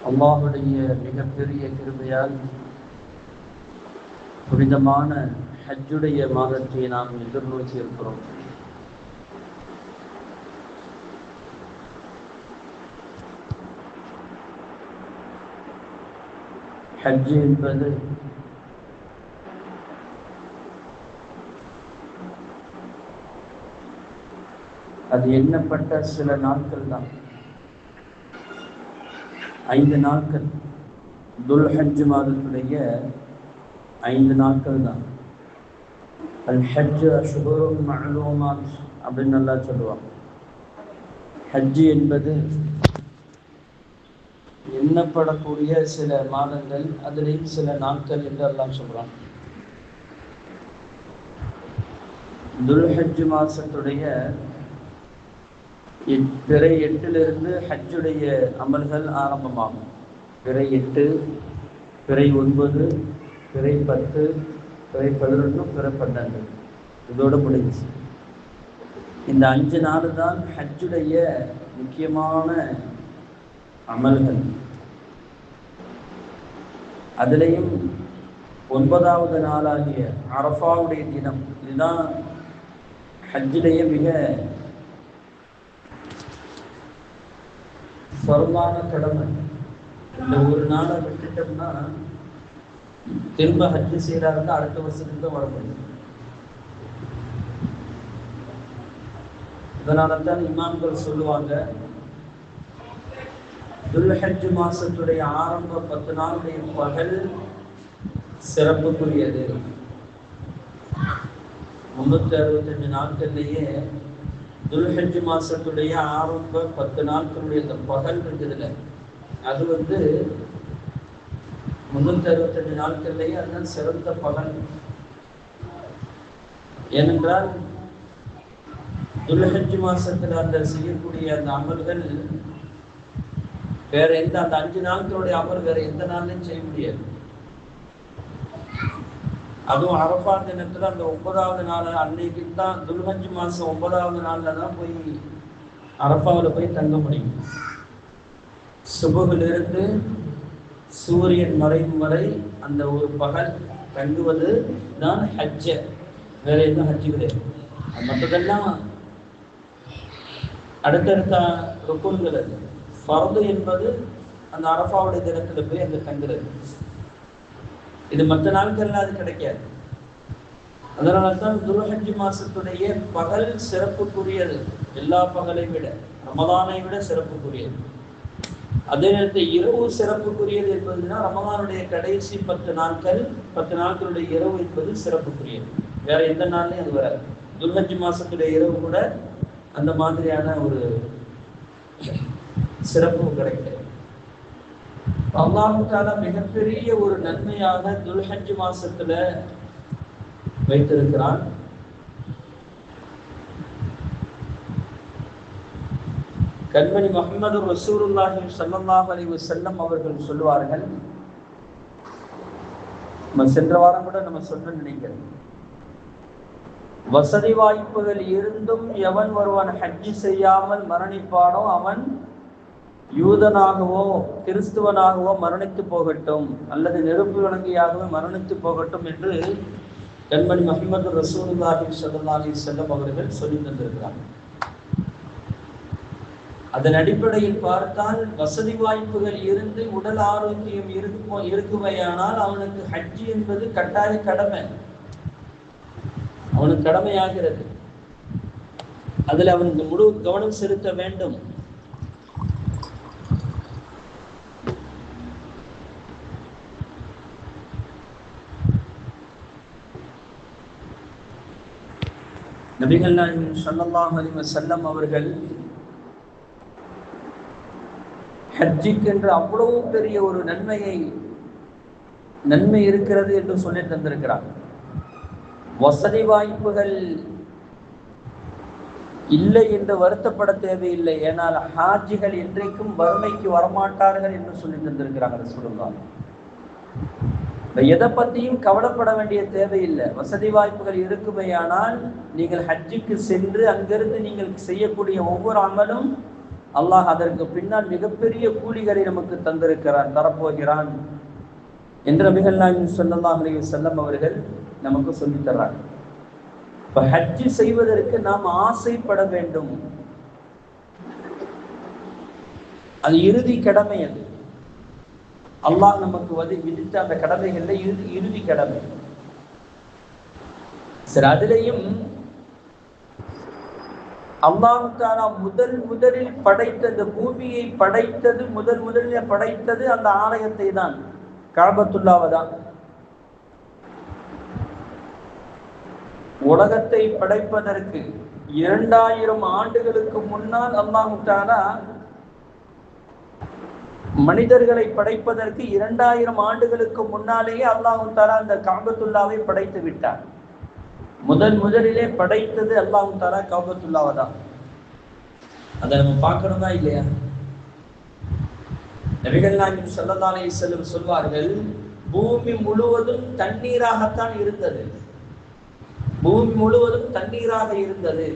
அல்லாஹுடைய மிகப்பெரிய கிருபையால் புனிதமான ஹஜ்ஜுடைய மாதத்தை நாம் எதிர்நோக்கி இருக்கிறோம். ஹஜ் என்பது அது எண்ணப்பட்ட சில நாட்கள் தான், 5 நாட்கள். துல் ஹஜ் மாதத்துடைய 5 நாட்கள் தான். அல் ஹஜ் அஷ்ஹுரும் மஅலூமாத் அப்படின்னு நல்லா சொல்லுவாங்க. ஹஜ் என்பது எண்ணப்படக்கூடிய சில மாதங்கள், அதிலேயும் சில நாட்கள் என்று எல்லாம் சொல்றாங்க. துல் ஹஜ் மாசத்துடைய பிறை 8 ஹஜ்ஜுடைய அமல்கள் ஆரம்பமாகும். பிறை 8, பிறை 9, பிறை 10, பிறை 11, பிறை 12 இதோட முடிஞ்சு. இந்த 5 நாள் தான் ஹஜ்ஜுடைய முக்கியமான அமல்கள். அதிலையும் 9வது நாளாகிய அரஃபாவுடைய தினம், இதுதான் ஹஜ்ஜுடைய மிக ஃபர்லான கடமை. இந்த ஒரு நாளை விட்டுட்டோம்னா திரும்ப ஹஜ்ஜு செய்யறாருன்னா அடுத்த வருஷத்துக்கு தான் வர முடியும். இதனால தான் இமாம்கள் சொல்லுவாங்க, துல் ஹஜ் மாசத்துடைய ஆரம்ப 10 நாளுடைய பகல் சிறப்புக்குரியது. 365 நாட்கள்லேயே துல் ஹஜ் மாசத்துடைய ஆரம்ப 10 நாட்களுடைய அந்த பகல் இருக்குதுல்ல, அது 365 நாட்கள்லேயே அதுதான் சிறந்த பகல். ஏனென்றால் துல் ஹஜ் மாசத்துல அந்த செய்யக்கூடிய அந்த அமல்கள் வேற எந்த, அந்த 5 நாட்களுடைய அமல் வேற எந்த நாள்லையும் செய்ய முடியாது. அதுவும் அரஃபா தினத்துல அந்த 9வது நாள் அன்னைக்கு தான், துல் ஹஜ் மாசம் 9வது நாள்ல தான் போய் அரஃபாவில் போய் தங்க முடியும். சுபுகிலிருந்து சூரியன் மறையும் வரை அந்த ஒரு பகல் தங்குவது தான் ஹஜ்ஜ. வேற எதுவும் ஹஜ்ஜு கிடையாது. மற்றதெல்லாம் அடுத்தடுத்த ருக்குன்கள். அது ஃபர்து என்பது அந்த அரஃபாவுடைய தினத்துல போய் அங்க தங்குறது. இது மற்ற நாட்கள்ல அது கிடைக்காது. அதனால தான் துல் ஹஜ் மாசத்துடைய பகல் சிறப்புக்குரியது. எல்லா பகலை விட, ரமதானை விட சிறப்புக்குரியது. அதே நேரத்தில் இரவு சிறப்புக்குரியது என்பதுன்னா ரமதானுடைய கடைசி 10 நாட்கள், 10 நாட்களுடைய இரவு என்பது சிறப்புக்குரியது. வேற எந்த நாள்லையும் அது வராது. துல் ஹஜ் மாசத்துடைய இரவு கூட அந்த மாதிரியான ஒரு சிறப்பு கிடைக்கிறது. அல்லாஹ் தஆலா மிகப்பெரிய ஒரு நன்மையாக துல் ஹஜ் மாசத்துல வைத்திருக்கிறான். கண்மணி முஹம்மது ரசூலுல்லாஹி ஸல்லல்லாஹு அலைஹி வஸல்லம் அவர்கள் சொல்லுவார்கள், நம்ம சென்ற வாரம் கூட நம்ம சொன்ன நினைக்கிறேன், வசதி வாய்ப்புகள் இருந்தும் எவன் ஒருவன் ஹஜ் செய்யாமல் மரணிப்பானோ அவன் யூதனாகவோ கிறிஸ்துவனாகவோ மரணித்து போகட்டும், அல்லது நெருப்பு விளங்கியாகவே மரணித்து போகட்டும் என்று கண்மணி முஹம்மது ரசூலுல்லாஹி ஸல்லல்லாஹு அலைஹி வஸல்லம் அவர்கள் சொல்லி தந்திருக்கிறார். அதன் அடிப்படையில் பார்த்தால் வசதி வாய்ப்புகள் இருந்து உடல் ஆரோக்கியம் இருக்குமையானால் அவனுக்கு ஹஜ் என்பது கட்டாய கடமை, அவனுக்கு கடமையாகிறது. அதில் அவனுக்கு முழு கவனம் செலுத்த வேண்டும். நபிகள் நாயகம் ஸல்லல்லாஹு அலைஹி வஸல்லம் அவர்கள் ஹஜ்ஜுக்கு என்று அவ்வளவு பெரிய ஒரு நன்மை இருக்கிறது என்று சொல்லி தந்திருக்கிறார். வசதி வாய்ப்புகள் இல்லை என்று வருத்தப்பட தேவையில்லை, ஏனால் ஹாஜிகள் என்றைக்கும் வறுமைக்கு வரமாட்டார்கள் என்று சொல்லி தந்திருக்கிறாங்க ரசூலுல்லாஹ். எதை பற்றியும் கவலைப்பட வேண்டிய தேவையில்லை. வசதி வாய்ப்புகள் இருக்குமையானால் நீங்கள் ஹஜ்ஜுக்கு சென்று அங்கிருந்து நீங்கள் செய்யக்கூடிய ஒவ்வொரு அமலும் அல்லாஹ் அதற்கு பின்னால் மிகப்பெரிய கூலிகளை நமக்கு தந்திருக்கிறான், தரப்போகிறான் என்ற நபிகள் நாயகம் ஸல்லல்லாஹு அலைஹி வஸல்லம் அவர்கள் நமக்கு சொல்லித் தர்றாங்க. இப்ப ஹஜ் செய்வதற்கு நாம் ஆசைப்பட வேண்டும். அது இறுதி கடமை. அது அல்லாஹ் நமக்கு விதித்த அந்த கடமைகள்ல இறுதி கடமை. சரி, அதிலையும் அல்லாஹ் தஆலா முதலில் படைத்த இந்த பூமியை படைத்தது, முதலில் படைத்தது அந்த ஆலயத்தை தான், கஅபத்துல்லாஹ் தான். உலகத்தை படைப்பதற்கு 2000 ஆண்டுகளுக்கு முன்னால் அல்லாஹ் தஆலா மனிதர்களை படைப்பதற்கு 2000 ஆண்டுகளுக்கு முன்னாலேயே அல்லாஹ் தஆலா அந்த கஅபத்துல்லாவை படைத்து விட்டார். முதலிலே படைத்தது அல்லாஹ் தஆலா கஅபத்துல்லாவை தான். அதை நம்ம பார்க்கணுமா இல்லையா? நபிகள் நாயகம் ஸல்லல்லாஹு அலைஹி வஸல்லம் சொல்வார்கள், பூமி முழுவதும் தண்ணீராகத்தான் இருந்தது. பூமி முழுவதும் தண்ணீராக இருந்தது.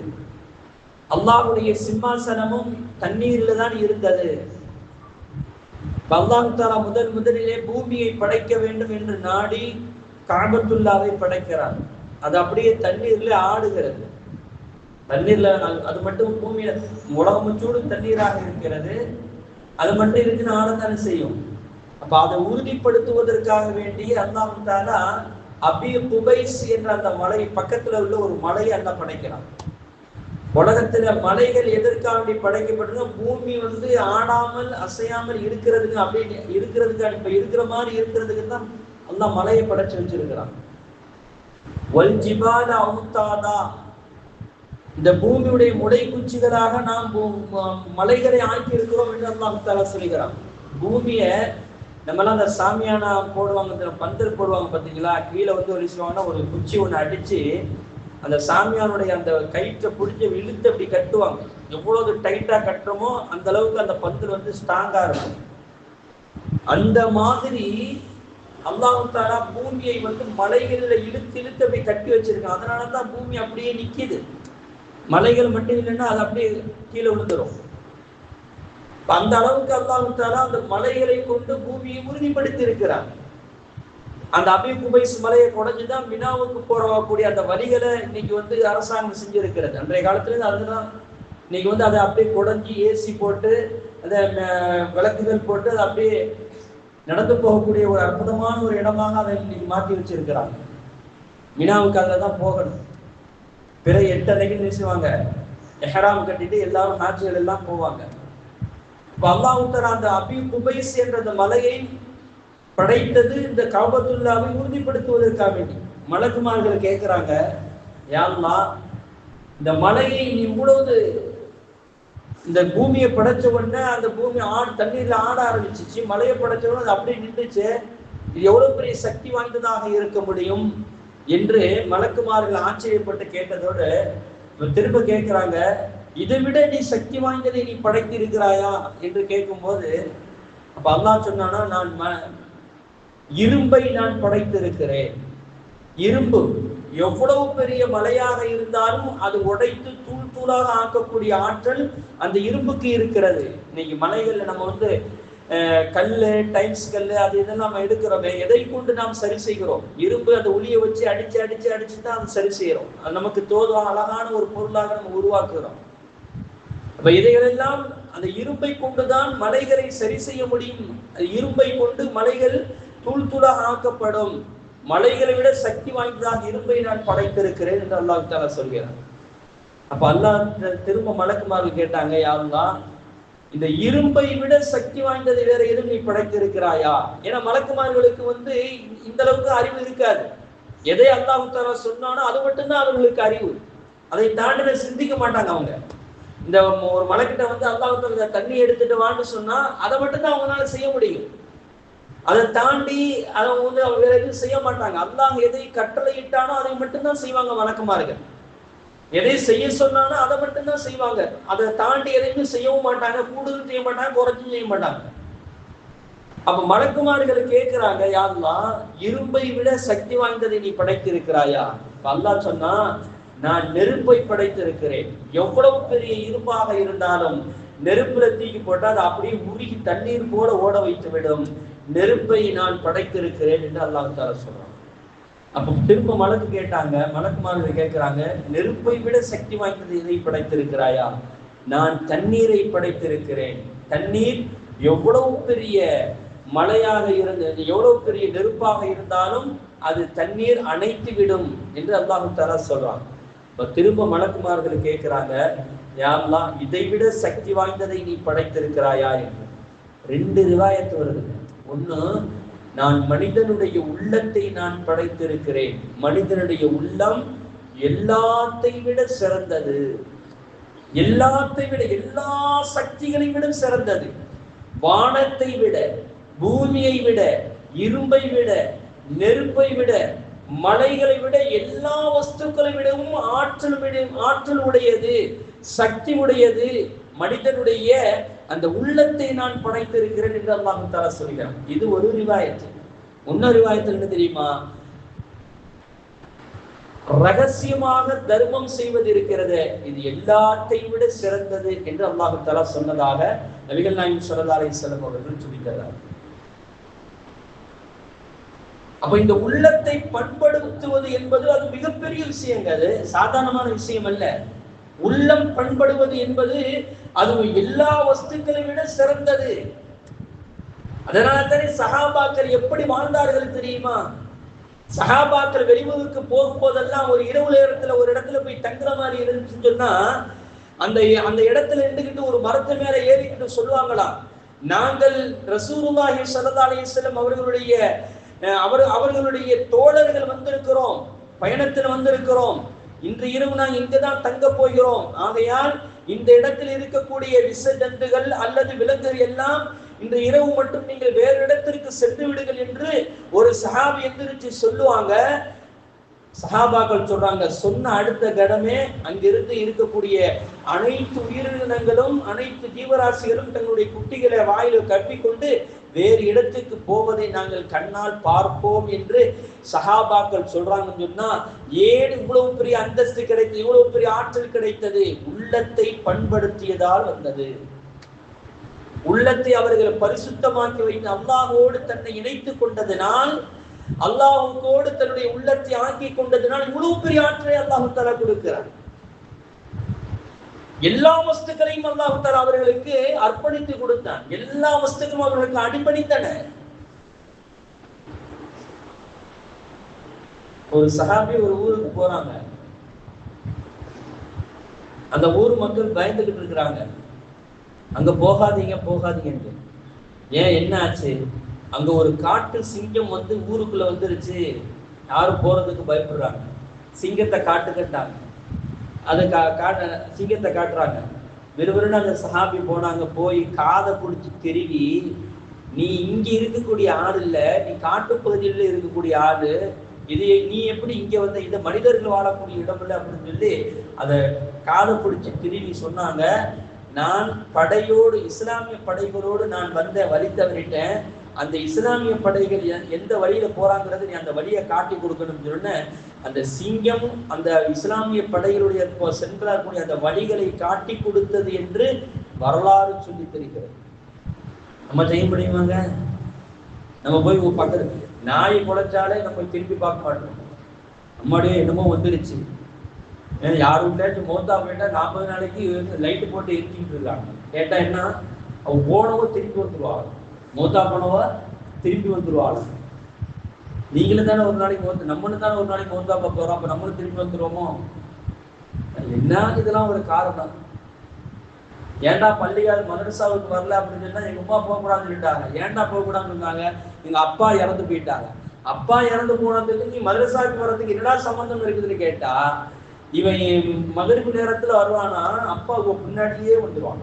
அல்லாஹ்வுடைய சிம்மாசனமும் தண்ணீரில் தான் இருந்தது. அல்லாஹ் தஆலா முதலிலே பூமியை படைக்க வேண்டும் என்று நாடி கஅபத்துல்லாவை படைக்கிறார். அது அப்படியே தண்ணீர்ல ஆடுகிறது. தண்ணீர்ல அது மட்டும் பூமியில உலகம் முழுவதும் தண்ணீராக இருக்கிறது. அது மட்டும் இருக்குன்னு ஆடத்தானே செய்யும். அப்ப அதை உறுதிப்படுத்துவதற்காக வேண்டிய அல்லாஹ் தஆலா அபி குபைஸ் என்ற அந்த மலை பக்கத்துல உள்ள ஒரு மலையை அல்லாஹ் படைக்கிறான். உலகத்துல மலைகள் எதற்காக படைக்கப்பட்டது? பூமி ஆடாமல் அசையாமல் இருக்கிறதுக்கு, அப்படி இருக்கிறதுக்கு, இப்ப இருக்கிற மாதிரி இருக்கிறதுக்கு தான் அல்லாஹ் மலையை படைச்சு வச்சிருக்கிறான். வல் ஜிபால அவுதாதா, இந்த பூமியுடைய முளைக்குச்சிகளாக நாம் மலைகளை ஆக்கி இருக்கிறோம் என்று அல்லாஹ் தஆலா சொல்கிறான். பூமிய நம்மளாம் அந்த சாமியானா போடுவாங்க, பந்தல் போடுவாங்க பார்த்தீங்களா, கீழே ஒரு விஷயம்னா ஒரு குச்சி ஒன்று அடிச்சு அந்த சாமியானுடைய அந்த கயிற்றை பிடிச்சி இழுத்து அப்படி கட்டுவாங்க. எவ்வளவு டைட்டா கட்டுறோமோ அந்த அளவுக்கு அந்த பந்தல் ஸ்ட்ராங்கா இருக்கும். அந்த மாதிரி அல்லாஹ் தஆலா பூமியை மலைகளில் இழுத்து அப்படி கட்டி வச்சிருக்கான். அதனாலதான் பூமி அப்படியே நிக்குது. மலைகள் மட்டும் இல்லைன்னா அது அப்படியே கீழே விழுந்துடும். அந்த அளவுக்கு அல்லாஹ் தஆலா அந்த மலைகளை கொண்டு பூமியை உறுதிப்படுத்தி இருக்கிறார். அந்த அபி குபைஸ் மலையை குடைஞ்சுதான் மினாவுக்கு போறக்கூடிய அந்த வழிகளை இன்னைக்கு அரசாங்கம் செஞ்சிருக்கிறது. அன்றைய காலத்துல அதுதான் இன்னைக்கு அதை அப்படியே குடைஞ்சி ஏசி போட்டு அந்த விளக்குகள் போட்டு அதை அப்படியே நடந்து போகக்கூடிய ஒரு அற்புதமான ஒரு இடமாக அதை இன்னைக்கு மாற்றி வச்சிருக்கிறாங்க. மினாவுக்கு அதில் தான் போகணும். பிற 8:30 நினைச்சுவாங்க, எஹராம் கட்டிட்டு எல்லாரும் ஹாஜிகள் எல்லாம் போவாங்க. இப்ப அல்லாஹ் தஆலா அந்த அபி குபைஸ் என்ற அந்த மலையை படைத்தது இந்த கஅபத்துல்லாவை உறுதிப்படுத்துவதற்காக வேண்டி. மலக்குமார்கள் கேட்கிறாங்க, யா அல்லாஹ், இந்த மலையை நீ இவ்வளவு இந்த பூமியை படைச்ச உடனே அந்த பூமி தண்ணீர்ல ஆட ஆரம்பிச்சிச்சு, மலையை படைச்ச உடனே அது அப்படியே நின்றுச்சு, இது எவ்வளவு பெரிய சக்தி வாய்ந்ததாக இருக்க முடியும் என்று மலக்குமார்கள் ஆச்சரியப்பட்டு கேட்டதோடு திரும்ப கேட்கிறாங்க, இதை விட நீ சக்தி வாய்ந்ததை நீ படைத்து இருக்கிறாயா என்று கேட்கும்போது, அப்ப அல்லாஹ் சொன்னானா, நான் இரும்பை நான் படைத்திருக்கிறேன். இரும்பு எவ்வளவு பெரிய மலையாக இருந்தாலும் அது உடைத்து தூள் தூளாக ஆக்கக்கூடிய ஆற்றல் அந்த இரும்புக்கு இருக்கிறது. இன்னைக்கு மலைகள்ல நம்ம கல்லு, டைல்ஸ் கல்லு, அது இதெல்லாம் நம்ம எடுக்கிறோமே, எதை கொண்டு நாம் சரி செய்கிறோம்? இரும்பு அந்த ஒளியை வச்சு அடிச்சு தான் அதை சரி செய்யறோம். அது நமக்கு தோதுவாக அழகான ஒரு பொருளாக நம்ம உருவாக்குகிறோம். அப்ப இதைகளெல்லாம் அந்த இரும்பை கொண்டுதான் மலைகளை சரி செய்ய முடியும். இரும்பை கொண்டு மலைகள் தூள் தூளாக ஆக்கப்படும். மலைகளை விட சக்தி வாய்ந்ததாக இரும்பை நான் படைத்திருக்கிறேன் என்று அல்லாஹ் தஆலா சொல்கிறார். அப்ப அல்லாஹ் திரும்ப மலக்குமார்கள் கேட்டாங்க, யா அல்லாஹ், இந்த இரும்பை விட சக்தி வாய்ந்தது வேற எதுவும் நீ படைத்திருக்கிறாயா? ஏன்னா மலக்குமார்களுக்கு இந்த அளவுக்கு அறிவு இருக்காது. எதை அல்லாஹ் தஆலா சொன்னானோ அது மட்டும்தான் அவர்களுக்கு அறிவு. அதை தாண்டி சிந்திக்க மாட்டாங்க. அவங்க இந்த ஒரு மலைக்கிட்ட அல்லாஹ் தஆலா தண்ணி எடுத்துட்டு வான்னு சொன்னா அதை மட்டும்தான் அவங்களால செய்ய முடியும். அதை தாண்டி அவங்க வேற எதுவும் செய்ய மாட்டாங்க. அல்லாஹ் எதை கட்டளையிட்டானோ அதை மட்டும்தான் செய்வாங்க மலக்குமார்கள். எதை செய்ய சொன்னானோ அதை மட்டும்தான் செய்வாங்க. அதை தாண்டி எதையும் செய்யவும் மாட்டாங்க, கூடுதல் செய்ய மாட்டாங்க, குறைச்சும் செய்ய மாட்டாங்க. அப்ப மலக்குமார்கள் கேட்கிறாங்க, யா அல்லாஹ், இரும்பை விட சக்தி வாய்ந்ததை நீ படைத்திருக்கிறாயா? அல்லாஹ் சொன்னா, நான் நெருப்பை படைத்திருக்கிறேன். எவ்வளவு பெரிய இரும்பாக இருந்தாலும் நெருப்புல தூக்கி போட்டா அது அப்படியே உருகி தண்ணீர் போல ஓட வைத்து விடும். நெருப்பை நான் படைத்திருக்கிறேன் என்று அல்லாஹ் தஆலா சொல்றான். அப்ப திரும்ப மலக்கு கேட்டாங்க, மலக்குமார்கள் கேட்கிறாங்க, நெருப்பை விட சக்தி வாய்ந்தது எதை படைத்திருக்கிறாயா? நான் தண்ணீரை படைத்திருக்கிறேன். தண்ணீர் எவ்வளவு பெரிய மழையாக இருந்தது, எவ்வளவு பெரிய நெருப்பாக இருந்தாலும் அது தண்ணீர் அணைத்து விடும் என்று அல்லாஹ் தஆலா சொல்றான். இப்ப திரும்ப மலக்குமார்கள் கேட்கிறாங்க, யா அல்லாஹ், இதை விட சக்தி வாய்ந்ததை நீ படைத்திருக்கிறாயா என்று. 2 ரிவாயத் வருது. ஒண்ணு, நான் மனிதனுடைய உள்ளத்தை நான் படைத்திருக்கிறேன். மனிதனுடைய உள்ளம் எல்லாத்தை விட சிறந்தது, எல்லாத்தை விட, எல்லா சக்திகளை விட சிறந்தது. வானத்தை விட, பூமியை விட, இரும்பை விட, நெருப்பை விட, மலைகளை விட, எல்லா வஸ்துக்களை விடவும் ஆற்றல் உடையது, சக்தி உடையது மனிதனுடைய அந்த உள்ளத்தை நான் படைத்திருக்கிறேன் என்று அல்லாஹ் தஆலா சொல்கிறான். இது ஒரு ரிவாயத். இன்னொரு ரிவாயத்தில் என்ன தெரியுமா? ரகசியமாக தர்மம் செய்வது இருக்கிறது, இது எல்லாத்தையும் விட சிறந்தது என்று அல்லாஹ் தஆலா சொன்னதாக நபிகள் நாயகம் ஸல்லல்லாஹு அலைஹி வஸல்லம் அவர்கள் சொல்லித்தரார். அப்ப இந்த உள்ளத்தை பண்படுத்துவது என்பது அது மிகப்பெரிய விஷயங்க. அது சாதாரணமான விஷயம் அல்ல. உள்ளம் பண்படுவது என்பது அது எல்லா வஸ்துக்களை விட சிறந்தது. அதனால்தான் சஹாபாக்கள் எப்படி வாழ்ந்தார்கள் தெரியுமா? சஹாபாக்கள் வெளியூருக்கு போகும்போதெல்லாம் ஒரு இரவு நேரத்துல ஒரு இடத்துல போய் தங்குற மாதிரி இருந்துச்சுன்னு சொன்னா அந்த இடத்துல இருந்துகிட்டு ஒரு மரத்து மேல ஏறிக்கிட்டு சொல்லுவாங்களாம், நாங்கள் ரசூலுல்லாஹி ஸல்லல்லாஹு அலைஹி வஸல்லம் அவர்களுடைய தோழர்கள் வந்திருக்கிறோம், பயணத்தில் வந்திருக்கிறோம், இன்று இரவு நாங்கள் இங்குதான் தங்க போகிறோம். ஆகையால் இந்த இடத்தில் இருக்கக்கூடிய விஷ ஜந்துகள் அல்லது விலங்குகள் எல்லாம் இந்த இரவு மட்டும் நீங்கள் வேறு இடத்திற்கு சென்று விடுங்கள் என்று ஒரு சஹாபி எந்திரிச்சு சொல்லுவாங்க. சஹாபாக்கள் சொல்றாங்க, சொன்ன அடுத்த கடமே அங்கிருந்து இருக்கக்கூடிய அனைத்து உயிரினங்களும் அனைத்து ஜீவராசிகளும் தங்களுடைய குட்டிகளை வாயில கட்டிக்கொண்டு வேறு இடத்துக்கு போவதை நாங்கள் கண்ணால் பார்ப்போம் என்று சஹாபாக்கள் சொல்றாங்கன்னு சொன்னா, ஏன் இவ்வளவு பெரிய அந்தஸ்து கிடைத்தது, இவ்வளவு பெரிய ஆற்றல் கிடைத்தது? உள்ளத்தை பண்படுத்தியதால் வந்தது. உள்ளத்தை அவர்கள் பரிசுத்தமாக்கி வைத்து அல்லாஹ்வோடு தன்னை இணைத்துக் கொண்டதனால், அல்லாஹ்வோடு தன்னுடைய உள்ளத்தை ஆக்கி கொண்டதனால் இவ்வளவு பெரிய ஆற்றலை அல்லாஹ் தஆலா கொடுக்கிறார். எல்லா வஸ்துக்களையும் அல்லாஹ் தஆலா அவர்களுக்கு அர்ப்பணித்து கொடுத்தான். எல்லா வஸ்துக்களும் அவர்களுக்கு அடிபணித்தன. ஒரு சஹாபி ஒரு ஊருக்கு போறாங்க. அந்த ஊர் மக்கள் பயந்துகிட்டு இருக்கிறாங்க, அங்க போகாதீங்க போகாதீங்க. ஏன், என்ன ஆச்சு? அங்க ஒரு காட்டு சிங்கம் வந்து ஊருக்குள்ள வந்துருச்சு, யாரும் போறதுக்கு பயப்படுறாங்க. சிங்கத்தை காட்டுக்கிட்டாங்க, அதை சிங்கத்தை காட்டுறாங்க. வெறுவெறுன்னு அந்த சஹாபி போனாங்க. போய் காதை பிடிச்சி திருவி, நீ இங்க இருக்கக்கூடிய ஆள் இல்ல, நீ காட்டுப்பகுதியில் இருக்கக்கூடிய ஆளு, இது நீ எப்படி இங்க வந்த? இந்த மனிதர்கள் வாழக்கூடிய இடம் இல்லை அப்படின்னு சொல்லி அதை காதை பிடிச்சி திருவி சொன்னாங்க. நான் படையோடு, இஸ்லாமிய படைகளோடு நான் வந்த வழி தவறிட்டேன். அந்த இஸ்லாமிய படைகள் எந்த வழியில போறாங்கிறது நீ அந்த வழியை காட்டி கொடுக்கணும்னு சொன்ன அந்த சிங்கம் அந்த இஸ்லாமிய படைகளுடைய சென்றாக்கூடிய அந்த வழிகளை காட்டி கொடுத்தது என்று வரலாறு சொல்லி தெரிகிறது. நம்ம செய்ய முடியுமாங்க? நம்ம போய் பக்கத்து நாயை குலைச்சாலே நம்ம திருப்பி பார்க்க மாட்டோம். நம்மளுடைய என்னமோ வந்துருச்சு, யார் வீட்டாச்சும் மோத்தா போயிட்டா 40 நாளைக்கு லைட்டு போட்டு எரிச்சிட்டு இருக்காங்க. கேட்டா என்ன, அவ போனவோ திருப்பி வந்துருவாங்க, மோத்தா போனவா திருப்பி வந்துருவாங்க. நீங்களும் தானே ஒரு நாளைக்கு நம்மளும் தானே ஒரு நாளைக்கு மோத்தா பார்க்க போறோம், அப்ப நம்மளும் திருப்பி வந்துருவோமோ? என்ன இதெல்லாம் ஒரு காரணம். ஏன்டா பள்ளியால் மதரசாவுக்கு வரல அப்படின்னு சொன்னா எங்க அம்மா போகக்கூடாதுன்னு சொல்லிட்டாங்க. ஏன்டா போகக்கூடாதுன்னு சொன்னாங்க? எங்க அப்பா இறந்து போயிட்டாங்க. அப்பா இறந்து போனதுக்கு நீ மதரசாவுக்கு வர்றதுக்கு என்னடா சம்பந்தம் இருக்குதுன்னு கேட்டா, இவன் மகரிப்பு நேரத்துல வருவானா, அப்பாவுக்கு பின்னாடியே வந்துருவான்.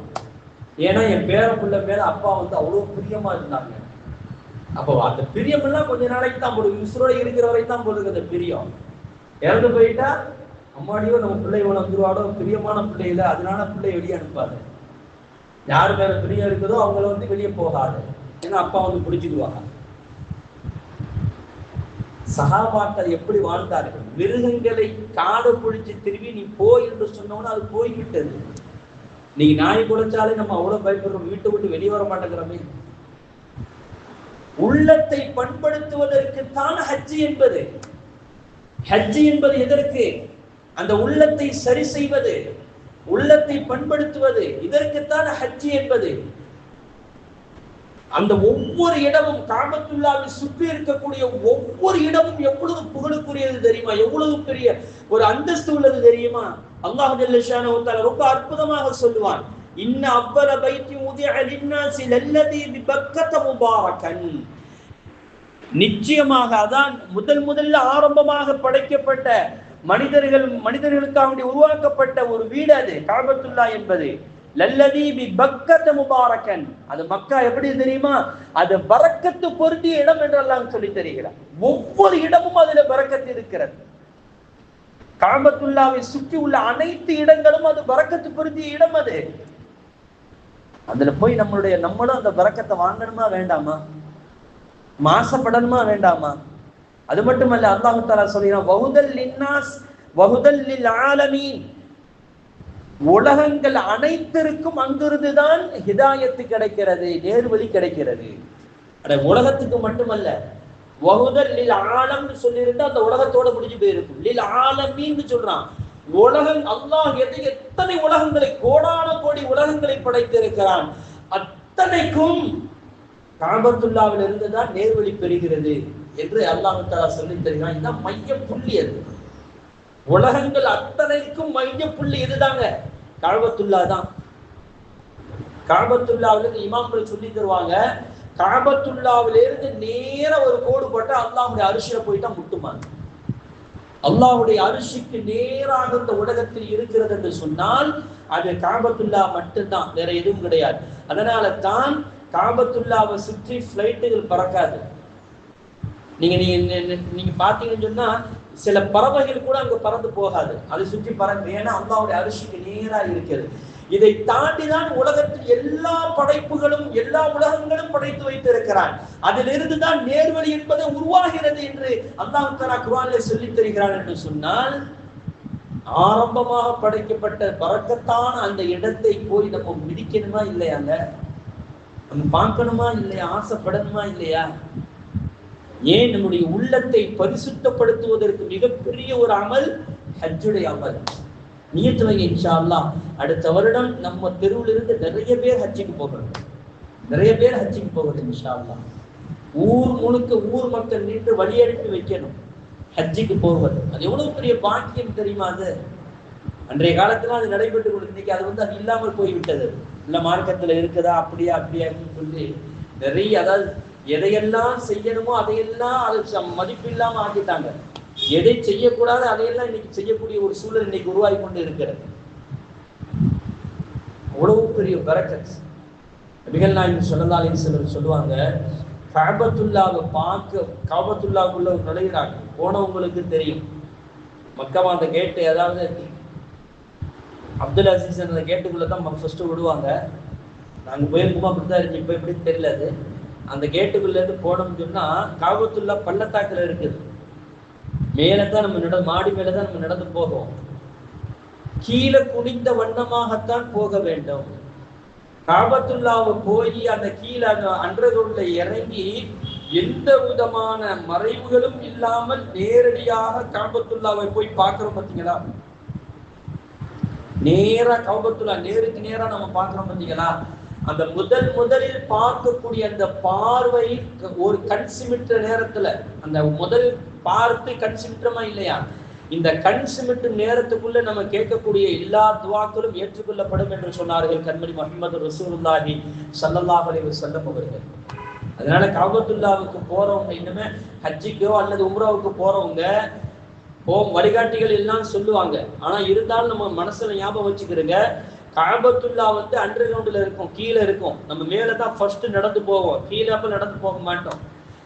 ஏன்னா என் பேர பிள்ளை மேல அப்பா வந்து அவ்வளவு பிரியமா இருந்தாங்க. அப்போ அந்த பிரியம் எல்லாம் கொஞ்ச நாளைக்கு தான் போடுது, உசுரோட இருக்கிற வரைக்கும் தான் போடுது அந்த பிரியம். இறந்து போயிட்டா அம்மாடியோ நம்ம பிள்ளை இவ்வளவு வந்துருவாடோ, பிரியமான பிள்ளையில, அதனால பிள்ளை வெளியே அனுப்பாது. யாரு மேல பிரியம் இருக்குதோ அவங்கள வந்து வெளியே போகாது, ஏன்னா அப்பா வந்து பிடிச்சிடுவாங்க. சஹாபாக்கள் எப்படி வாழ்ந்தார்கள்? மிருகங்களை காடு பிடிச்சு திரும்பி நீ போய் என்று சொன்னோன்னு அது போய்விட்டது. நீங்க நாய் குலைச்சாலே நம்ம அவ்வளவு பயப்படுறோம், வீட்டை விட்டு வெளியே வர மாட்டேங்கிறோமே. உள்ளத்தை பண்படுத்துவதற்கு தான் ஹஜ் என்பது. ஹஜ் என்பது எதற்கு? அந்த உள்ளத்தை சரி செய்வது, உள்ளத்தை பண்படுத்துவது, இதற்குத்தான் ஹஜ் என்பது. அந்த ஒவ்வொரு இடமும், காபத்துல்லாவை சுற்றி இருக்கக்கூடிய ஒவ்வொரு இடமும் எவ்வளவு புகழுக்குரியது தெரியுமா? எவ்வளவு பெரிய ஒரு அந்தஸ்து உள்ளது தெரியுமா? அல்லாஹ் ஜல்ல ஷானஹு வ தஆலா ரொம்ப அற்புதமாக சொல்லுவான், இன்ன அவ்வல பைத்தி உதிஅ லின்னாஸி லல்லதி பிபக்கத முபாரக்கன். நிச்சயமாக அதான் முதல்ல ஆரம்பமாக படைக்கப்பட்ட மனிதர்களுக்காக உருவாக்கப்பட்ட ஒரு வீடு அது காபத்துல்லா என்பது. லல்லதி பிபக்கத முபாரக்கன். அது மக்கா எப்படி தெரியுமா? அது பரக்கத்து பொருந்திய இடம் என்று அல்லாஹ் சொல்லி தருகிறார். ஒவ்வொரு இடமும் அதுல பரக்கத்து இருக்கிறது. காபத்துல்லாவை சுற்றி உள்ள அனைத்து இடங்களும் அது பரக்கத்து பொருந்திய இடம். அது அதுல போய் நம்மளும் அந்த பரக்கத்தை வாங்கணுமா வேண்டாமா? மாசப்படணுமா வேண்டாமா? அது மட்டுமல்ல, அல்லாஹ் தஆலா சொல்கிறான், வஹுதல் லின்னாஸ் வஹுதல் லில் ஆலமீன். உலகங்கள் அனைத்திற்கும் அங்கிருந்துதான் ஹிதாயத்து கிடைக்கிறது, நேர்வழி கிடைக்கிறது. உலகத்துக்கு மட்டுமல்ல, வஹுதல் லில் ஆலம் சொல்லியிருந்தா அந்த உலகத்தோட முடிஞ்சு போயிருக்கும். லில் ஆலமீன் சொல்றான். உலகம், அல்லாஹ் எத்தனை உலகங்களை, கோடான கோடி உலகங்களை படைத்திருக்கிறான். அத்தனைக்கும் காபத்துல்லாவில் இருந்துதான் நேர்வழி பெறுகிறது என்று அல்லாஹ் தஆலா சொல்லி தருகிறான். இதுதான் மைய புள்ளி. அது உலகங்கள் அத்தனைக்கும் மைய புள்ளி இதுதாங்க, காபத்துல்லா தான். காபத்துல்லாவிலிருந்து இமாம்கள் சொல்லி தருவாங்க, காபத்துல்லாவிலிருந்து நேர ஒரு கோடு போட்டா அல்லாஹ்வுடைய அரிசியில போயிட்டா முட்டுமாங்க. அல்லாஹ்வுடைய அரிசிக்கு நேராக இந்த உலகத்தில் இருக்கிறது என்று சொன்னால் அது காபத்துல்லா மட்டும்தான், வேற எதுவும் கிடையாது. அதனால தான் காபத்துல்லாவை சுற்றி பிளைட்டுகள் பறக்காது. நீங்க பாத்தீங்கன்னு சொன்னா சில பறவைகள் கூட அங்க பறந்து போகாது, அதை சுற்றி பறந்து. ஏன்னா அல்லாஹ்வுடைய அரிசிக்கு நேரா இருக்கிறது. இதை தாண்டிதான் உலகத்தில் எல்லா படைப்புகளும், எல்லா உலகங்களும் படைத்து வைத்திருக்கிறான். அதிலிருந்து தான் நேர்வழி என்பது உருவாகிறது என்று அல்லாஹ் தஆலா குர்ஆனில் சொல்லித் தருகிறான். என்று சொன்னால் ஆரம்பமாக படைக்கப்பட்ட பரக்கத்தான அந்த இடத்தை போய் நம்ம மிதிக்கணுமா இல்லையாங்க? நம்ம பார்க்கணுமா இல்லையா? ஆசைப்படணுமா இல்லையா? ஏன் நம்முடைய உள்ளத்தை பரிசுத்தப்படுத்துவதற்கு மிகப்பெரிய ஒரு அமல் ஹஜ்ஜுடைய அமல். நியத்து வைங்க, இன்ஷா அல்லாஹ் அடுத்த வருடம் நம்ம தெருவில் இருந்து நிறைய பேர் ஹஜ்ஜுக்கு போகணும். நிறைய பேர் ஹஜ்ஜுக்கு போகணும் இன்ஷா அல்லாஹ். ஊர் முழுக்க ஊர் மக்கள் நின்று வழி அனுப்பி வைக்கணும் ஹஜ்ஜுக்கு போவது. அது எவ்வளவு பெரிய பாக்கியம் தெரியுமா? அது அன்றைய காலத்துல அது நடைபெற்று கொண்டு, இன்னைக்கு அது அது இல்லாமல் போய்விட்டது. இல்ல மார்க்கத்துல இருக்குதா, அப்படியா சொல்லி நிறைய, அதாவது எதையெல்லாம் செய்யணுமோ அதையெல்லாம் அது மதிப்பு இல்லாம ஆக்கிட்டாங்க. எதை செய்யக்கூடாது அதையெல்லாம் இன்னைக்கு செய்யக்கூடிய ஒரு சூழல் இன்னைக்கு உருவாகி கொண்டு இருக்கிறது. அவ்வளவு பெரிய பரக்கத். நபிகள் நாயகம் ஸல்லல்லாஹு அலைஹி வஸல்லம் சொல்லுவாங்க, காபத்துல்லாவை பார்க்க, காபத்துல்லாவுக்குள்ள நுழைகிறாங்க. போனவங்களுக்கு தெரியும், மக்கமா அந்த கேட்டு, அதாவது அப்துல் அசீஸ் அந்த கேட்டுக்குள்ளதான் ஃபர்ஸ்ட் விடுவாங்க. நாங்க போயிருக்குமா அப்படிதான் இருக்கு, இப்ப எப்படி தெரியல. அது அந்த கேட்டுக்குள்ள இருந்து போனோம்னு சொன்னா காபத்துல்லா பள்ளத்தாக்குல இருக்குது. மேலதான் நம்ம மாடி மேலதான் நம்ம நடந்து போவோம். கீழே குனிந்த வண்ணமாகத்தான் போக வேண்டும். காபத்துல்லாவை போய் அந்த கீழே அன்றதோட இறங்கி எந்த விதமான மறைவுகளும் இல்லாமல் நேரடியாக காபத்துல்லாவை போய் பார்க்கிறோம். பார்த்தீங்களா? நேரா காபத்துல்லா நேருக்கு நேரா நம்ம பார்க்கிறோம். பார்த்தீங்களா? அந்த முதலில் பார்க்கக்கூடிய அந்த பார்வை, ஒரு கண் சிமிட்டுற நேரத்துல, அந்த முதல் பார்த்து கண் சிமிட்டுறமா இல்லையா, இந்த கண் சிமிட்டும் நேரத்துக்குள்ள நம்ம கேட்கக்கூடிய எல்லா துவாக்களும் ஏற்றுக்கொள்ளப்படும் என்று சொன்னார்கள் கண்மணி முஹம்மது ரசூலுல்லாஹி ஸல்லல்லாஹு அலைஹி வஸல்லம் அவர்கள். அதனால காபத்துல்லாவுக்கு போறவங்க, இன்னுமே ஹஜ்ஜிக்கோ அல்லது உம்ராவுக்கு போறவங்க வழிகாட்டிகள் எல்லாம் சொல்லுவாங்க. ஆனா இருந்தாலும் நம்ம மனசுல ஞாபகம் வச்சுக்கிறோங்க, காபத்துல்லா அண்டர் கிரவுண்ட்ல இருக்கும், கீழே இருக்கும். நம்ம மேலதான் ஃபர்ஸ்ட் நடந்து போவோம், கீழே நடந்து போக மாட்டோம்.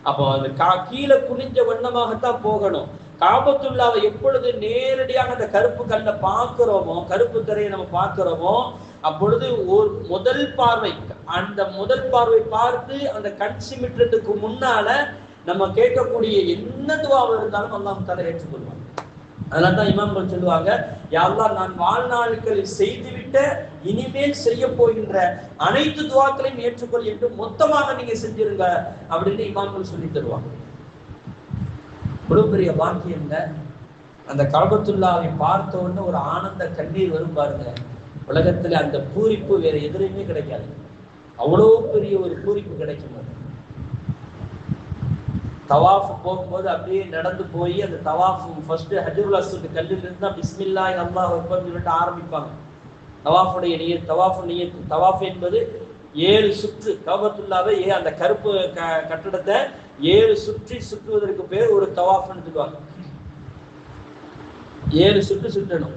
அப்போ அந்த கீழே குனிஞ்ச வண்ணமாகத்தான் போகணும். காபத்துல்லாவை எப்பொழுது நேரடியாக அந்த கருப்பு கல்ல பார்க்கிறோமோ, கருப்பு திரையை நம்ம பார்க்கிறோமோ, அப்பொழுது ஒரு முதல் பார்வை, அந்த முதல் பார்வை பார்த்து அந்த கண் சிமிட்டுறதுக்கு முன்னால நம்ம கேட்கக்கூடிய என்ன துவாவா இருந்தாலும் அல்லாஹ் தஆலா ஏற்றுக்கொள்வாங்க. அதனால தான் இமாம்கள் சொல்லுவாங்க, யா அல்லாஹ் நான் வாழ்நாட்களில் செய்துவிட்ட இனிமேல் செய்ய போகின்ற அனைத்து துஆக்களையும் ஏற்றுக்கொள் என்று மொத்தமாக நீங்க செஞ்சிருங்க அப்படின்னு இமாம்கள் சொல்லி தருவாங்க. இவ்வளவு பெரிய பாக்கியம்ல. அந்த கஅபத்துல்லாவை பார்த்த உடனே ஒரு ஆனந்த கண்ணீர் வரும் பாருங்க. உலகத்துல அந்த பூரிப்பு வேற எதுலையுமே கிடைக்காது. அவ்வளோ பெரிய ஒரு பூரிப்பு கிடைக்கும். தவாஃப் போகும்போது அப்படியே நடந்து போய் அந்த தவாஃப் ஃபர்ஸ்ட் ஹஜ்ருல் அஸ்வத் கல்லில் இருந்து தான் பிஸ்மில்லாஹி அல்லாஹு அக்பர் சொல்லிட்டு ஆரம்பிப்பாங்க. தவாஃபுடைய நியத், தவாஃப் என்பது 7 சுற்று. கஅபத்துல்லாவை அந்த கருப்பு கட்டடத்தை 7 சுற்றுவதற்கு பேர் ஒரு தவாஃப்னு சொல்லுவாங்க. 7 சுற்று சுற்றணும்.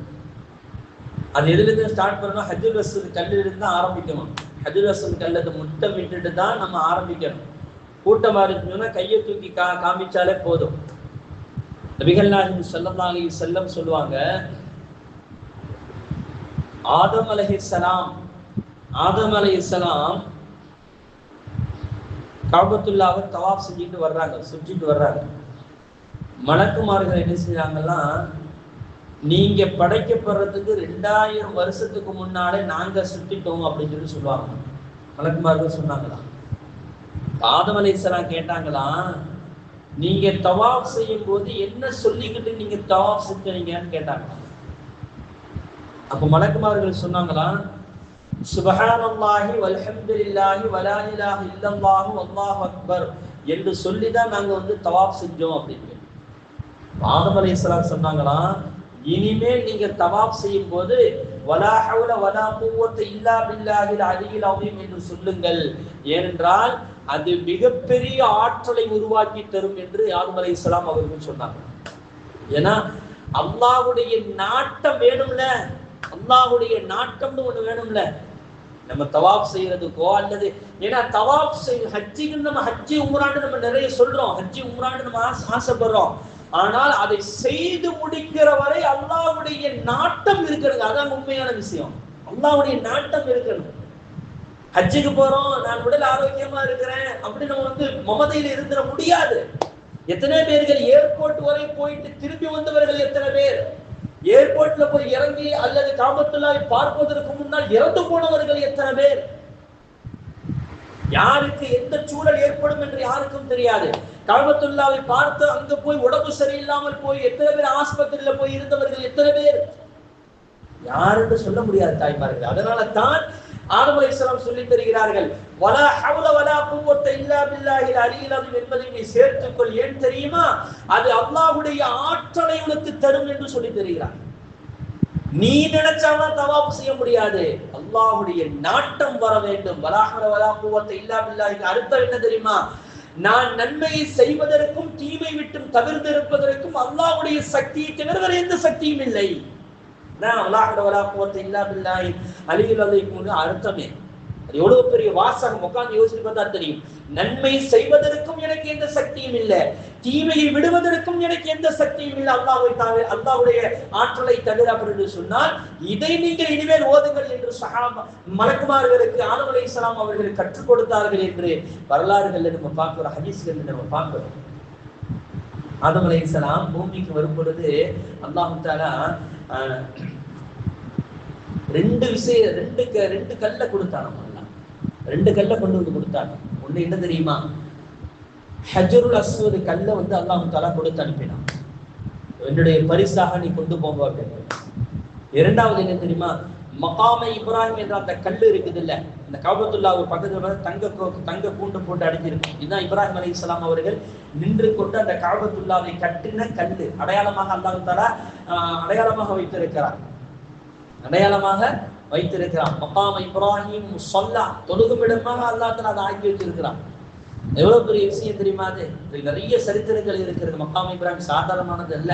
அது எதுல இருந்து ஸ்டார்ட் பண்ணணும்? ஹஜ்ருல் அஸ்வத் கல்லில் இருந்து தான் ஆரம்பிக்கணும். ஹஜ்ருல் அஸ்வத் கல்லத்தை முத்தமிட்டுட்டு தான் நம்ம ஆரம்பிக்கணும். கூட்டமா இருந்துச்சுன்னா கையை தூக்கி காமிச்சாலே போதும். நபிகள் நாயகம் ஸல்லல்லாஹு அலைஹி வஸல்லம் சொல்லுவாங்க, ஆதம் அலைஹிஸ்ஸலாம் கஅபத்துல்லாவை தவாஃப் செஞ்சுட்டு வர்றாங்க, சுற்றிட்டு வர்றாங்க. மலக்குமார்கள் என்ன செஞ்சாங்கன்னா, நீங்க படைக்கப்படுறதுக்கு 2000 வருஷத்துக்கு முன்னாலே நாங்க சுத்திட்டோம் அப்படின்னு சொல்லி சொல்லுவாங்க. மலக்குமார்கள் சொன்னாங்களா? ஆதம் அலைஹிஸ்ஸலாம் கேட்டாங்களாம், நீங்க தவாஃப் செய்யும் போது என்ன சொல்லிக்கிட்டு நீங்க தவாஃப் செஞ்சீங்கன்னு கேட்டாங்க. அப்ப மலக்குமார்கள் சொன்னாங்களாம், சுப்ஹானல்லாஹி வல்ஹம்துலில்லாஹி வலா இலாஹ இல்லல்லாஹு வல்லாஹு அக்பர் என்று சொல்லிதான் நாங்க தவாஃப் செஞ்சோம் அப்படின்னு. ஆதம் அலைஹிஸ்ஸலாம் சொன்னாங்களாம், இனிமேல் நீங்க தவாஃப் செய்யும் போது வலா ஹவ்ல வலா குவத்த இல்லா பில்லாஹில் அலியில் அஸீம் என்று சொல்லுங்கள். ஏனென்றால் அது மிகப்பெரிய ஆற்றலை உருவாக்கி தரும் என்று ஆதம் அலைஹிஸ்ஸலாம் அவர்கள் சொன்னாங்க. ஏன்னா அல்லாஹ்வுடைய நாட்டம் வேணும்ல, அல்லாஹ்வுடைய நாட்டம்னு ஒண்ணு வேணும்ல. நம்ம தவாஃப் செய்யறதுக்கோ அல்லது ஏன்னா தவாஃப் ஹஜ்ஜிக்கு நம்ம ஹஜ்ஜி உம்ரான்னு நம்ம நிறைய சொல்றோம், ஹஜ்ஜி உம்ரான்னு நம்ம ஆசைப்படுறோம். ஆனால் அதை செய்து முடிக்கிற வரை அல்லாஹ்வுடைய நாட்டம் இருக்கிறது. அதான் உண்மையான விஷயம். அல்லாஹ்வுடைய நாட்டம் இருக்கணும். ஹஜ்ஜுக்கு போறோம், நான் உடல் ஆரோக்கியமா இருக்கிறேன் அப்படி நம்ம மமதையில இருந்துட முடியாது. எத்தனை பேர்கள் ஏர்போர்ட் வரை போயிட்டு திரும்பி வந்தவர்கள் எத்தனை பேர்? ஏர்போர்ட்ல போய் இறங்கி அல்லது கஅபத்துல்லாவை பார்ப்பதற்கு முன்னால் இறந்து போனவர்கள் எத்தனை பேர்? யாருக்கு எந்த சூழல் ஏற்படும் என்று யாருக்கும் தெரியாது. கஅபத்துல்லாவை பார்த்து அங்க போய் உடம்பு சரியில்லாமல் போய் எத்தனை பேர் ஆஸ்பத்திரியில போய் இருந்தவர்கள் எத்தனை பேர்? யாருன்னு சொல்ல முடியாது தாய்மார்கள். அதனால தான் ஆதம் அலைஹிஸ்ஸலாம் சொல்லி தருகிறார்கள், வலா ஹவ்ல வலா குவத்த இல்லா பில்லாஹில் அலியில் அஸீம் என்பதை நீ சேர்த்துக்கொள். ஏன் தெரியுமா? அது அல்லாஹ்வுடைய ஆற்றலை உனக்கு தரும் என்று சொல்லி தருகிறார். நீ நினைச்சாலும் தவாஃப் செய்ய முடியாது, அல்லாஹ்வுடைய நாட்டம் வர வேண்டும். வலா ஹவ்ல வலா குவத்த இல்லா பில்லாஹில் அர்த்தம் என்ன தெரியுமா? நான் நன்மையை செய்வதற்கும் தீமை விட்டும் தவிர்த்திருப்பதற்கும் அல்லாஹ்வுடைய சக்தியை தவிர வேறு எந்த சக்தியும் இல்லை. அர்த்தமே அது எவ்வளவு பெரிய வாசகம். உட்கார்ந்து யோசிச்சு பார்த்தா தெரியும். நன்மை செய்வதற்கும் எனக்கு எந்த சக்தியும் இல்லை, தீமையை விடுவதற்கும் எனக்கு எந்த சக்தியும் இல்லை, அல்லாஹ்வுடைய ஆற்றலை தவிர அப்படின்னு சொன்னால் இதை நீங்கள் இனிமேல் ஓதுங்கள் என்று மலக்குமார்களுக்கு ஆதம் அலைஹிஸ்ஸலாம் அவர்கள் கற்றுக் கொடுத்தார்கள் என்று வரலாறுகள் நம்ம பார்க்கிறோம், ஹதீஸ்கள் நம்ம பார்க்கிறோம். ஆதம் அலைஹிஸ்ஸலாம் பூமிக்கு வரும் பொழுது அல்லாஹ் தஆலா ரெண்டு கல்ல கொடுத்தாங்க. 2 கல்ல கொண்டு வந்து கொடுத்தாங்க. ஒண்ணு என்ன தெரியுமா? ஹஜ்ருல் அஸ்வத் கல்ல அல்லாஹ் தஆலா கொடுத்து அனுப்பினான். என்னுடைய பரிசாக நீ கொண்டு போங்க அப்படின்னு. இரண்டாவது என்ன தெரியுமா? மகாமை இப்ராஹிம் என்ற அந்த கல்லு இருக்குது இல்ல, இந்த கஅபத்துல்லா ஒரு பக்கத்துல தங்க கூண்டு போட்டு அடிச்சிருக்கு. இதுதான் இப்ராஹிம் அலைஹிஸ்ஸலாம் அவர்கள் நின்று கொண்டு அந்த கஅபத்துல்லாவை கட்டின கல்லு. அடையாளமாக அல்லாஹ் தஆலா அடையாளமாக வைத்திருக்கிறார். மகாம இப்ராஹிம் முஸல்லா, தொழுகுமிடமாக அல்லாஹ் தஆலா அதை ஆக்கி வச்சிருக்கிறான். எவ்வளவு பெரிய விஷயம் தெரியுமா? அது நிறைய சரித்திரங்கள் இருக்கிறது. மகாம இப்ராஹிம் சாதாரணமானது அல்ல.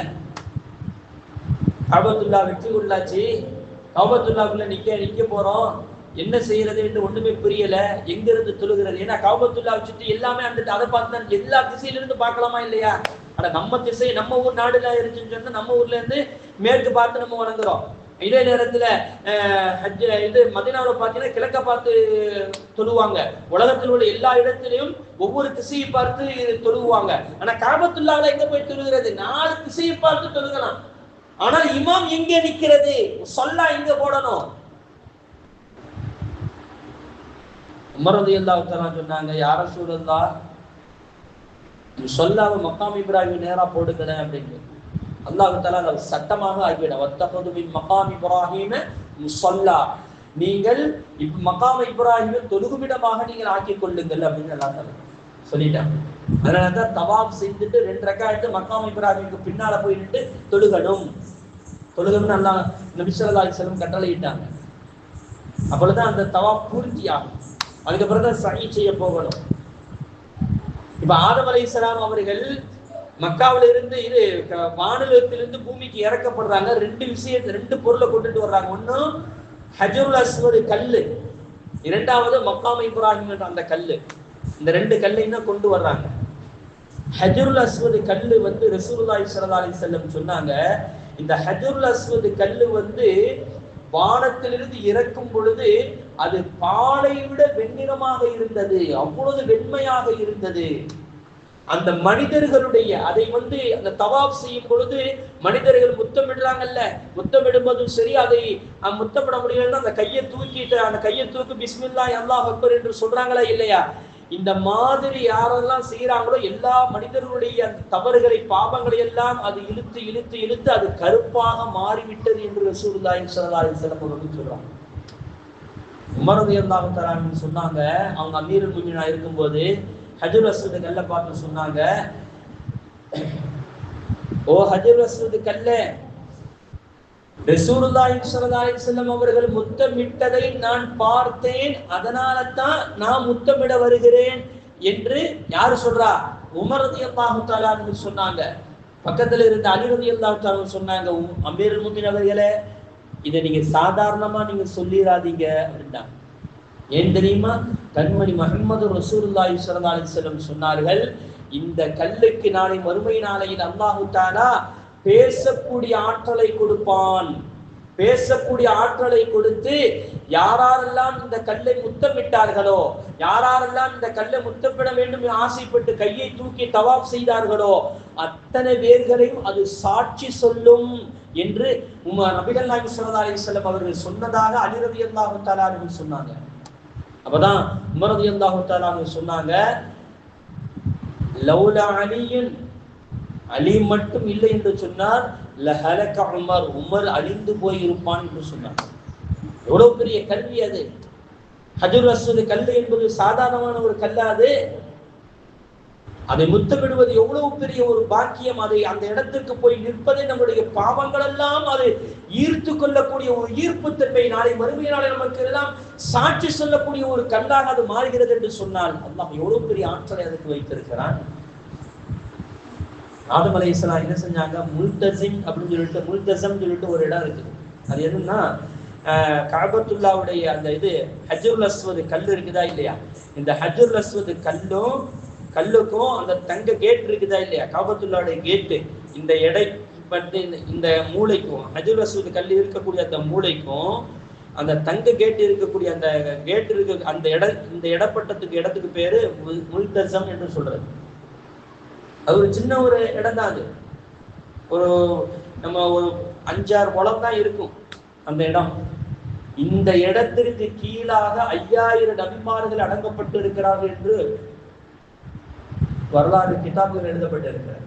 கஅபத்துல்லா வெற்றி உள்ளாச்சு. கஅபத்துல்லாவுக்குள்ள நிக்க போறோம், என்ன செய்யறது என்று ஒண்ணுமே புரியல. எங்க இருந்து தொழுகிறது? ஏன்னா கஅபத்துல்லா சுற்றி எல்லாமே அதை பார்த்து எல்லா திசையில இருந்து பார்க்கலாமா இல்லையா? ஆனா நம்ம திசை நம்ம ஊர் நாடுல இருந்துன்னு சொன்னா நம்ம ஊர்ல இருந்து மேற்கு பார்த்து நம்ம வணங்குறோம். இதே நேரத்துல மதீனாவுல பாத்தீங்கன்னா கிழக்க பார்த்து தொழுவாங்க. உலகத்தில் உள்ள எல்லா இடத்திலையும் ஒவ்வொரு திசையை பார்த்து தொழுவாங்க. ஆனா கஅபத்துல்லாஹ்ல எங்க போய் தொழுகிறது? 4 திசையை பார்த்து தொழுகலாம். ஆனால் இமாம் எங்கே நிற்கிறது? முஸல்லா எங்க போடணும்? உமர் ரலியல்லாஹு தஆலா சொன்னாங்க, யா ரசூலல்லாஹ், முஸல்லாவை மக்காம் இப்ராஹிம் நேரா போடுகிறேன் அப்படின்னு. அல்லாஹ் தஆலா அதை சட்டமாக ஆக்கிவிட, வத்தகது மின் மகாம் இப்ராஹிம முஸல்லா, நீங்கள் மகாம் இப்ராஹிமை தொழுகுமிடமாக நீங்கள் ஆக்கிக் கொள்ளுங்கள் அப்படின்னு அல்லாஹ் தஆலா சொல்லிட்டாங்க. அதனாலதான் தவாப் செஞ்சுட்டு 2 ரக்காயத்து மக்காம் இப்ராஹிமுக்கு பின்னால போய் நின்று தொழுகணும். தொழுகணும்னு அல்லாஹ் நபி ஸல்லல்லாஹு அலைஹி வஸல்லம் கட்டளையிட்டாங்க. அப்பொழுதுதான் அந்த தவாப் பூர்த்தி ஆகும். அதுக்கப்புறம் தான் சஹீ செய்ய போகணும். இப்ப ஆதம் அலைஹிஸ்ஸலாம் அவர்கள் மக்காவில இருந்து வானத்திலிருந்து பூமிக்கு இறக்கப்படுறாங்க. 2 பொருளை கொண்டுட்டு வர்றாங்க. ஒண்ணு ஹஜருல் அஸ்வத் கல்லு, இரண்டாவது மக்காம் இப்ராஹிம் என்ற அந்த கல்லு. இந்த 2 கல்லையும் தான் கொண்டு வர்றாங்க. ஹஜருல் அஸ்வத் கல்லு ரசூலுல்லாஹி ஸல்லல்லாஹு அலைஹி வஸல்லம் சொன்னாங்க, இந்த ஹஜருல் அஸ்வத் கல்லு வானத்திலிருந்து இறக்கும் பொழுது அது பாலை விட வெண்ணிறமாக இருந்தது, அவ்வளவு வெண்மையாக இருந்தது. அந்த மனிதர்களுடைய அதை அந்த தவாப் செய்யும் பொழுது மனிதர்கள் முத்தமிடுறாங்கல்ல, முத்தமிடும்போதும் சரி, அதை முத்தமிட முடியலன்னா அந்த கையை தூக்கிட்டு அந்த கையை தூக்கி பிஸ்மில்லாஹ் அல்லாஹ் அக்பர் என்று சொல்றாங்களா இல்லையா? இந்த மாதிரி யாரெல்லாம் செய்யறாங்களோ எல்லா மனிதர்களுடைய அந்த தவறுகளை பாவங்களை எல்லாம் அது இழுத்து இழுத்து இழுத்து அது கருப்பாக மாறிவிட்டது என்று ரசூலுல்லாஹி ஸல்லல்லாஹு அலைஹி வஸல்லம் அவர்கள் சொல்றாங்க. உமர் ரலியல்லாஹு தஆலா சொன்னாங்க, அவங்க அமீருல் முஃமினீனா இருக்கும்போது ஹஜருல் அஸ்வத் கல்லை பார்த்து சொன்னாங்க, ஓ ஹஜருல் அஸ்வத் கல்லே, ரசூலுல்லாஹி ஸல்லல்லாஹு அலைஹி வஸல்லம் அவர்கள் முத்தமிட்டதை நான் பார்த்தேன், அதனால தான் நான் முத்தமிட வருகிறேன் என்று யாரு சொல்றா? உமர் ரலியல்லாஹு தஆலா சொன்னாங்க. பக்கத்துல இருந்த அலி ரலியல்லாஹு தஆலா சொன்னாங்க, அமீருல் முஃமினீன் அவர்களே, இதை நீங்க சாதாரணமா நீங்க சொல்லிராதீங்க அப்படின்னா. ஏன் தெரியுமா? கண்மணி முஹம்மது ரசூலுல்லாஹி ஸல்லல்லாஹு அலைஹி வஸல்லம் சொன்னார்கள், இந்த கல்லுக்கு நாளை மறுமை நாளையில் அல்லாஹ் தஆலா பேசக்கூடிய ஆற்றலை கொடுப்பான். பேசக்கூடிய ஆற்றலை கொடுத்து யாரெல்லாம் இந்த கல்லை முத்தமிட்டார்களோ, யாரெல்லாம் இந்த கல்லை முத்தமிட வேண்டும் ஆசைப்பட்டு கையை தூக்கி தவாப் செய்தார்களோ அத்தனை பேர்களையும் அது சாட்சி சொல்லும் என்று நபிகள் நாயகம் ஸல்லல்லாஹு அலைஹி வஸல்லம் அவர்கள் சொன்னதாக அலி ரலியல்லாஹு தஆலா அவர்கள் சொன்னாங்க. அப்பதான் உமர் ரலியல்லாஹு தஆலா சொன்னாங்க, லௌலா அலியின், அலி மட்டும் இல்லை என்று சொன்னார், லஹலக உமர், உமர் அழிந்து போய் இருப்பான் என்று சொன்னார். எவ்வளவு பெரிய கல்வி அது! ஹஜருல் அஸ்வத் கல்லு என்பது சாதாரணமான ஒரு கல்லாது, அதை முத்தமிடுவது எவ்வளவு பெரிய ஒரு பாக்கியம். அதை அந்த இடத்துக்கு போய் நிற்பதை நம்முடைய பாவங்கள் எல்லாம் அது ஈர்த்து கொள்ளக்கூடிய ஒரு ஈர்ப்பு தன்மை, நாளை மறுமை நாளை நமக்கு எல்லாம் சாட்சி சொல்லக்கூடிய ஒரு கல்லாக அது மாறுகிறது என்று சொன்னால் அல்லாஹ் எவ்வளவு பெரிய ஆற்றலை அதுக்கு வைத்திருக்கிறான். ஆதம் அலைஹிஸ்ஸலாம் என்ன செஞ்சாங்க? முல்தஸிம் அப்படின்னு சொல்லிட்டு ஒரு இடம் இருக்குது. அது என்னன்னா கஅபத்துல்லாவுடைய அந்த ஹஜருல் அஸ்வத் கல் இருக்குதா இல்லையா? இந்த ஹஜருல் அஸ்வத் கல்லுக்கும் அந்த தங்க கேட் இருக்குதா இல்லையா? கஅபத்துல்லாவுடைய கேட்டு, இந்த எடை இந்த மூளைக்கும் ஹஜருல் அஸ்வத் கல் இருக்கக்கூடிய அந்த மூளைக்கும் அந்த தங்க கேட்டு இருக்கக்கூடிய அந்த கேட் இருக்க அந்த இந்த இடத்துக்கு பேரு முல்தஸம் என்று சொல்றது. அது ஒரு சின்ன ஒரு இடம் தான். அது நம்ம ஒரு 5-6 குளம் தான் இருக்கும் அந்த இடம். இந்த இடத்திற்கு கீழாக 5000 நபிமார்கள் அடங்கப்பட்டு இருக்கிறார்கள் என்று வரலாறு கிதாபுகள் எழுதப்பட்டிருக்கிறார்.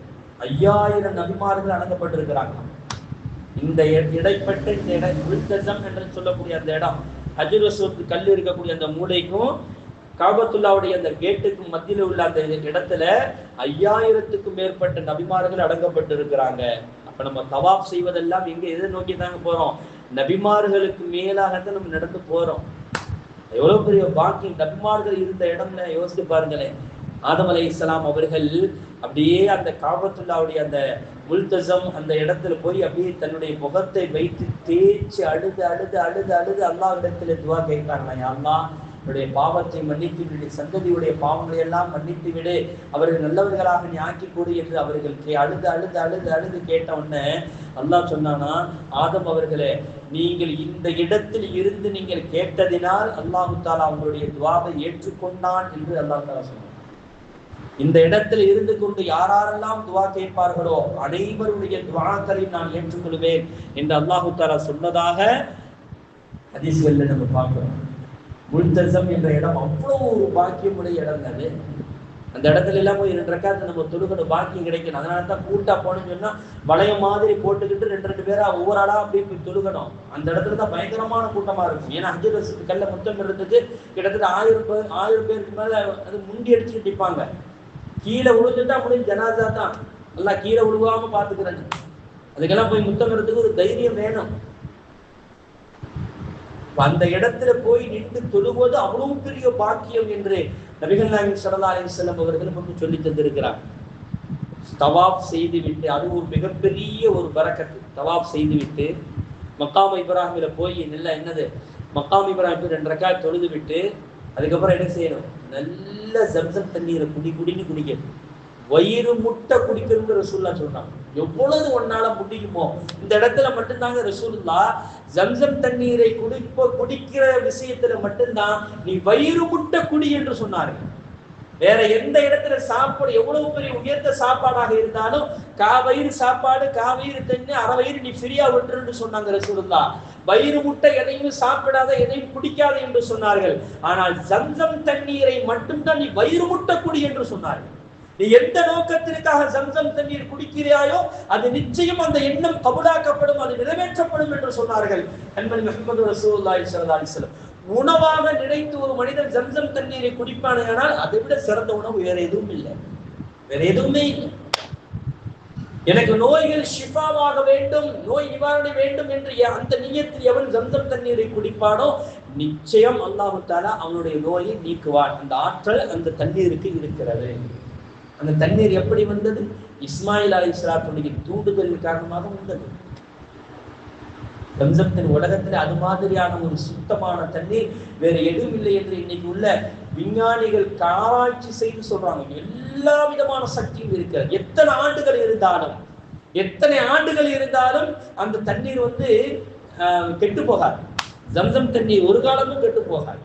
5000 நபிமார்கள் அடங்கப்பட்டிருக்கிறாங்க. இந்த இடைப்பட்ட இந்த இடம் முல்தஸம் என்று சொல்லக்கூடிய அந்த இடம், ஹஜருல் அஸ்வத் கல் இருக்கக்கூடிய அந்த மூளைக்கும் காபத்துல்லாவுடைய அந்த கேட்டுக்கும் மத்தியில் உள்ள அந்த இடத்துல 5000க்கும் மேற்பட்ட நபிமார்கள் அடங்கப்பட்டு இருக்கிறாங்க. அப்ப நம்ம தவாப் செய்வதெல்லாம் எங்க எதை நோக்கி தாங்க போறோம்? நபிமார்களுக்கு மேலாகத்தான் நம்ம நடந்து போறோம். எவ்வளவு பெரிய பாக்கியம்! நபிமார்கள் இருந்த இடம்ல யோசித்து பாருங்களேன். ஆதம் அலைஹிஸ்ஸலாம் அவர்கள் அப்படியே அந்த காபத்துல்லாவுடைய அந்த முல்தஸம் அந்த இடத்துல போய் அப்படியே தன்னுடைய முகத்தை வைத்து தேய்ச்சி அழுது அழுது அழுது அழுது அல்லாஹ் இடத்துல துவா கேட்கிறாங்களா, யா அல்லாஹ் அவருடைய பாவத்தை மன்னித்து விடு, சந்ததியுடைய பாவங்களை எல்லாம் மன்னித்து விடு, அவர்கள் நல்லவர்களாக நீ ஆக்கி கொடு என்று அவர்கள் அழுது அழுது அழுது அழுது கேட்ட உடனே அல்லாஹ் சொன்னானா, ஆதம் அவர்களே, நீங்கள் இந்த இடத்தில் இருந்து நீங்கள் கேட்டதினால் அல்லாஹு தஆலா அவங்களுடைய துவாவை ஏற்றுக்கொண்டான் என்று அல்லாஹ் தஆலா சொன்னான். இந்த இடத்தில் இருந்து கொண்டு யாரெல்லாம் துவா கேட்பார்களோ அனைவருடைய துவாக்களையும் நான் ஏற்றுக்கொள்வேன் என்று அல்லாஹு தஆலா சொன்னதாக ஹதீஸ்களில் நம்ம பார்க்கிறோம். முல்தஸம் என்ற இடம் அவ்வளவு ஒரு பாக்கியமுடைய இடம். அது அந்த இடத்துல எல்லாம் போய் 2 ரக்காத்து நம்ம தொழுகணும், பாக்கியம் கிடைக்கணும். அதனால தான் கூட்டா போனோம்னு சொன்னா வளைய மாதிரி போட்டுக்கிட்டு 2 பேரா ஒவ்வொரு ஆளா அப்படியே போய் தொழுகணும். அந்த இடத்துல தான் பயங்கரமான கூட்டமா இருக்கும். ஏன்னா ஹஜ்ஜர் ரசூல் கல்ல முத்தம் இருந்ததுக்கு கிட்டத்தட்ட 1000 பேருக்கு மேல அது முண்டி அடிச்சுட்டு நிற்பாங்க. கீழே விழுந்துட்டா முடிஞ்ச ஜனாதா தான். நல்லா கீழே விழுவாம பாத்துக்கிறாங்க. அதுக்கெல்லாம் போய் முத்தமிறதுக்கு ஒரு தைரியம் வேணும். அந்த இடத்துல போய் நின்று தொழுவது அவ்வளவு பெரிய பாக்கியம் என்று நபிகள் நாயகம் ஸல்லல்லாஹு அலைஹி வஸல்லம் அவர்கள் நமக்கு சொல்லி தந்திருக்கிறார். தவாப் செய்து விட்டு, அது ஒரு மிகப்பெரிய ஒரு பரக்கத்து. தவாப் செய்து விட்டு மக்காம் இப்ராஹிமில போய் என்னது மக்காம் இப்ராஹிம் 2 ரக்காத் தொழுது விட்டு அதுக்கப்புறம் என்ன செய்யணும்? நல்ல ஜம்சம் தண்ணீரை குடின்னு குடிக்கணும். வயிறு முட்டை குடிக்கணும்னு ரசூலுல்லாஹ் சொல்றாங்க. எவ்வளவு ஒன்னால முடியுமோ இந்த இடத்துல மட்டும்தாங்க ரசூலுல்லாஹ் ஜம்சம் தண்ணீரை குடிக்கிற விஷயத்துல மட்டும்தான் நீ வயிறு முட்டை குடி என்று சொன்னார்கள். வேற எந்த இடத்துல சாப்பாடு எவ்வளவு பெரிய உயர்ந்த சாப்பாடாக இருந்தாலும் காவயிறு சாப்பாடு, காவயிறு தண்ணி, அரை வயிறு நீ ஃப்ரீயா விட்டுருன்னு சொன்னாங்க ரசூலுல்லாஹ். வயிறு முட்டை எதையும் சாப்பிடாத, எதையும் குடிக்காத என்று சொன்னார்கள். ஆனால் ஜம்சம் தண்ணீரை மட்டும்தான் நீ வயிறு முட்டை குடி என்று சொன்னார்கள். நீ எந்த நோக்கத்திற்காக ஜம்சம் தண்ணீர் குடிக்கிறாயோ அது நிச்சயம் அந்த எண்ணம் கபூலாக்கப்படும், அது நிறைவேற்றப்படும் என்று சொன்னார்கள். அன்பில் முஹம்மது ரசூலுல்லாஹி ஸல்லல்லாஹு அலைஹி வஸல்லம் உணவாக நினைத்து ஒரு மனிதன் ஜம்சம் தண்ணீரை குடிப்பானால் அதை விட சிறந்த உணவு வேற எதுவும் இல்லை, வேற எதுவுமே இல்லை. எனக்கு நோய்கள் ஷிஃபாவாக வேண்டும், நோய் நிவாரணை வேண்டும் என்று அந்த நியத்தில் எவன் ஜம்சம் தண்ணீரை குடிப்பானோ நிச்சயம் அல்லாஹ் தஆலா அவனுடைய நோயை நீக்குவான். அந்த ஆற்றல் அந்த தண்ணீருக்கு இருக்கிறது. அந்த தண்ணீர் எப்படி வந்தது? இஸ்மாயில் அலைஹிஸ்ஸலாத்துடைய தூண்டுதலின் காரணமாக வந்தது. ஜம்சம் உலகத்தில் அது மாதிரியான ஒரு சுத்தமான தண்ணீர் வேற எதுவும் இல்லை என்று இன்னைக்கு உள்ள விஞ்ஞானிகள் ஆராய்ச்சி செய்து சொல்றாங்க. எல்லா விதமான சக்தியும் இருக்கிறது. எத்தனை ஆண்டுகள் இருந்தாலும் அந்த தண்ணீர் கெட்டு போகாது. ஜம்சம் தண்ணீர் ஒரு காலமும் கெட்டு போகாது.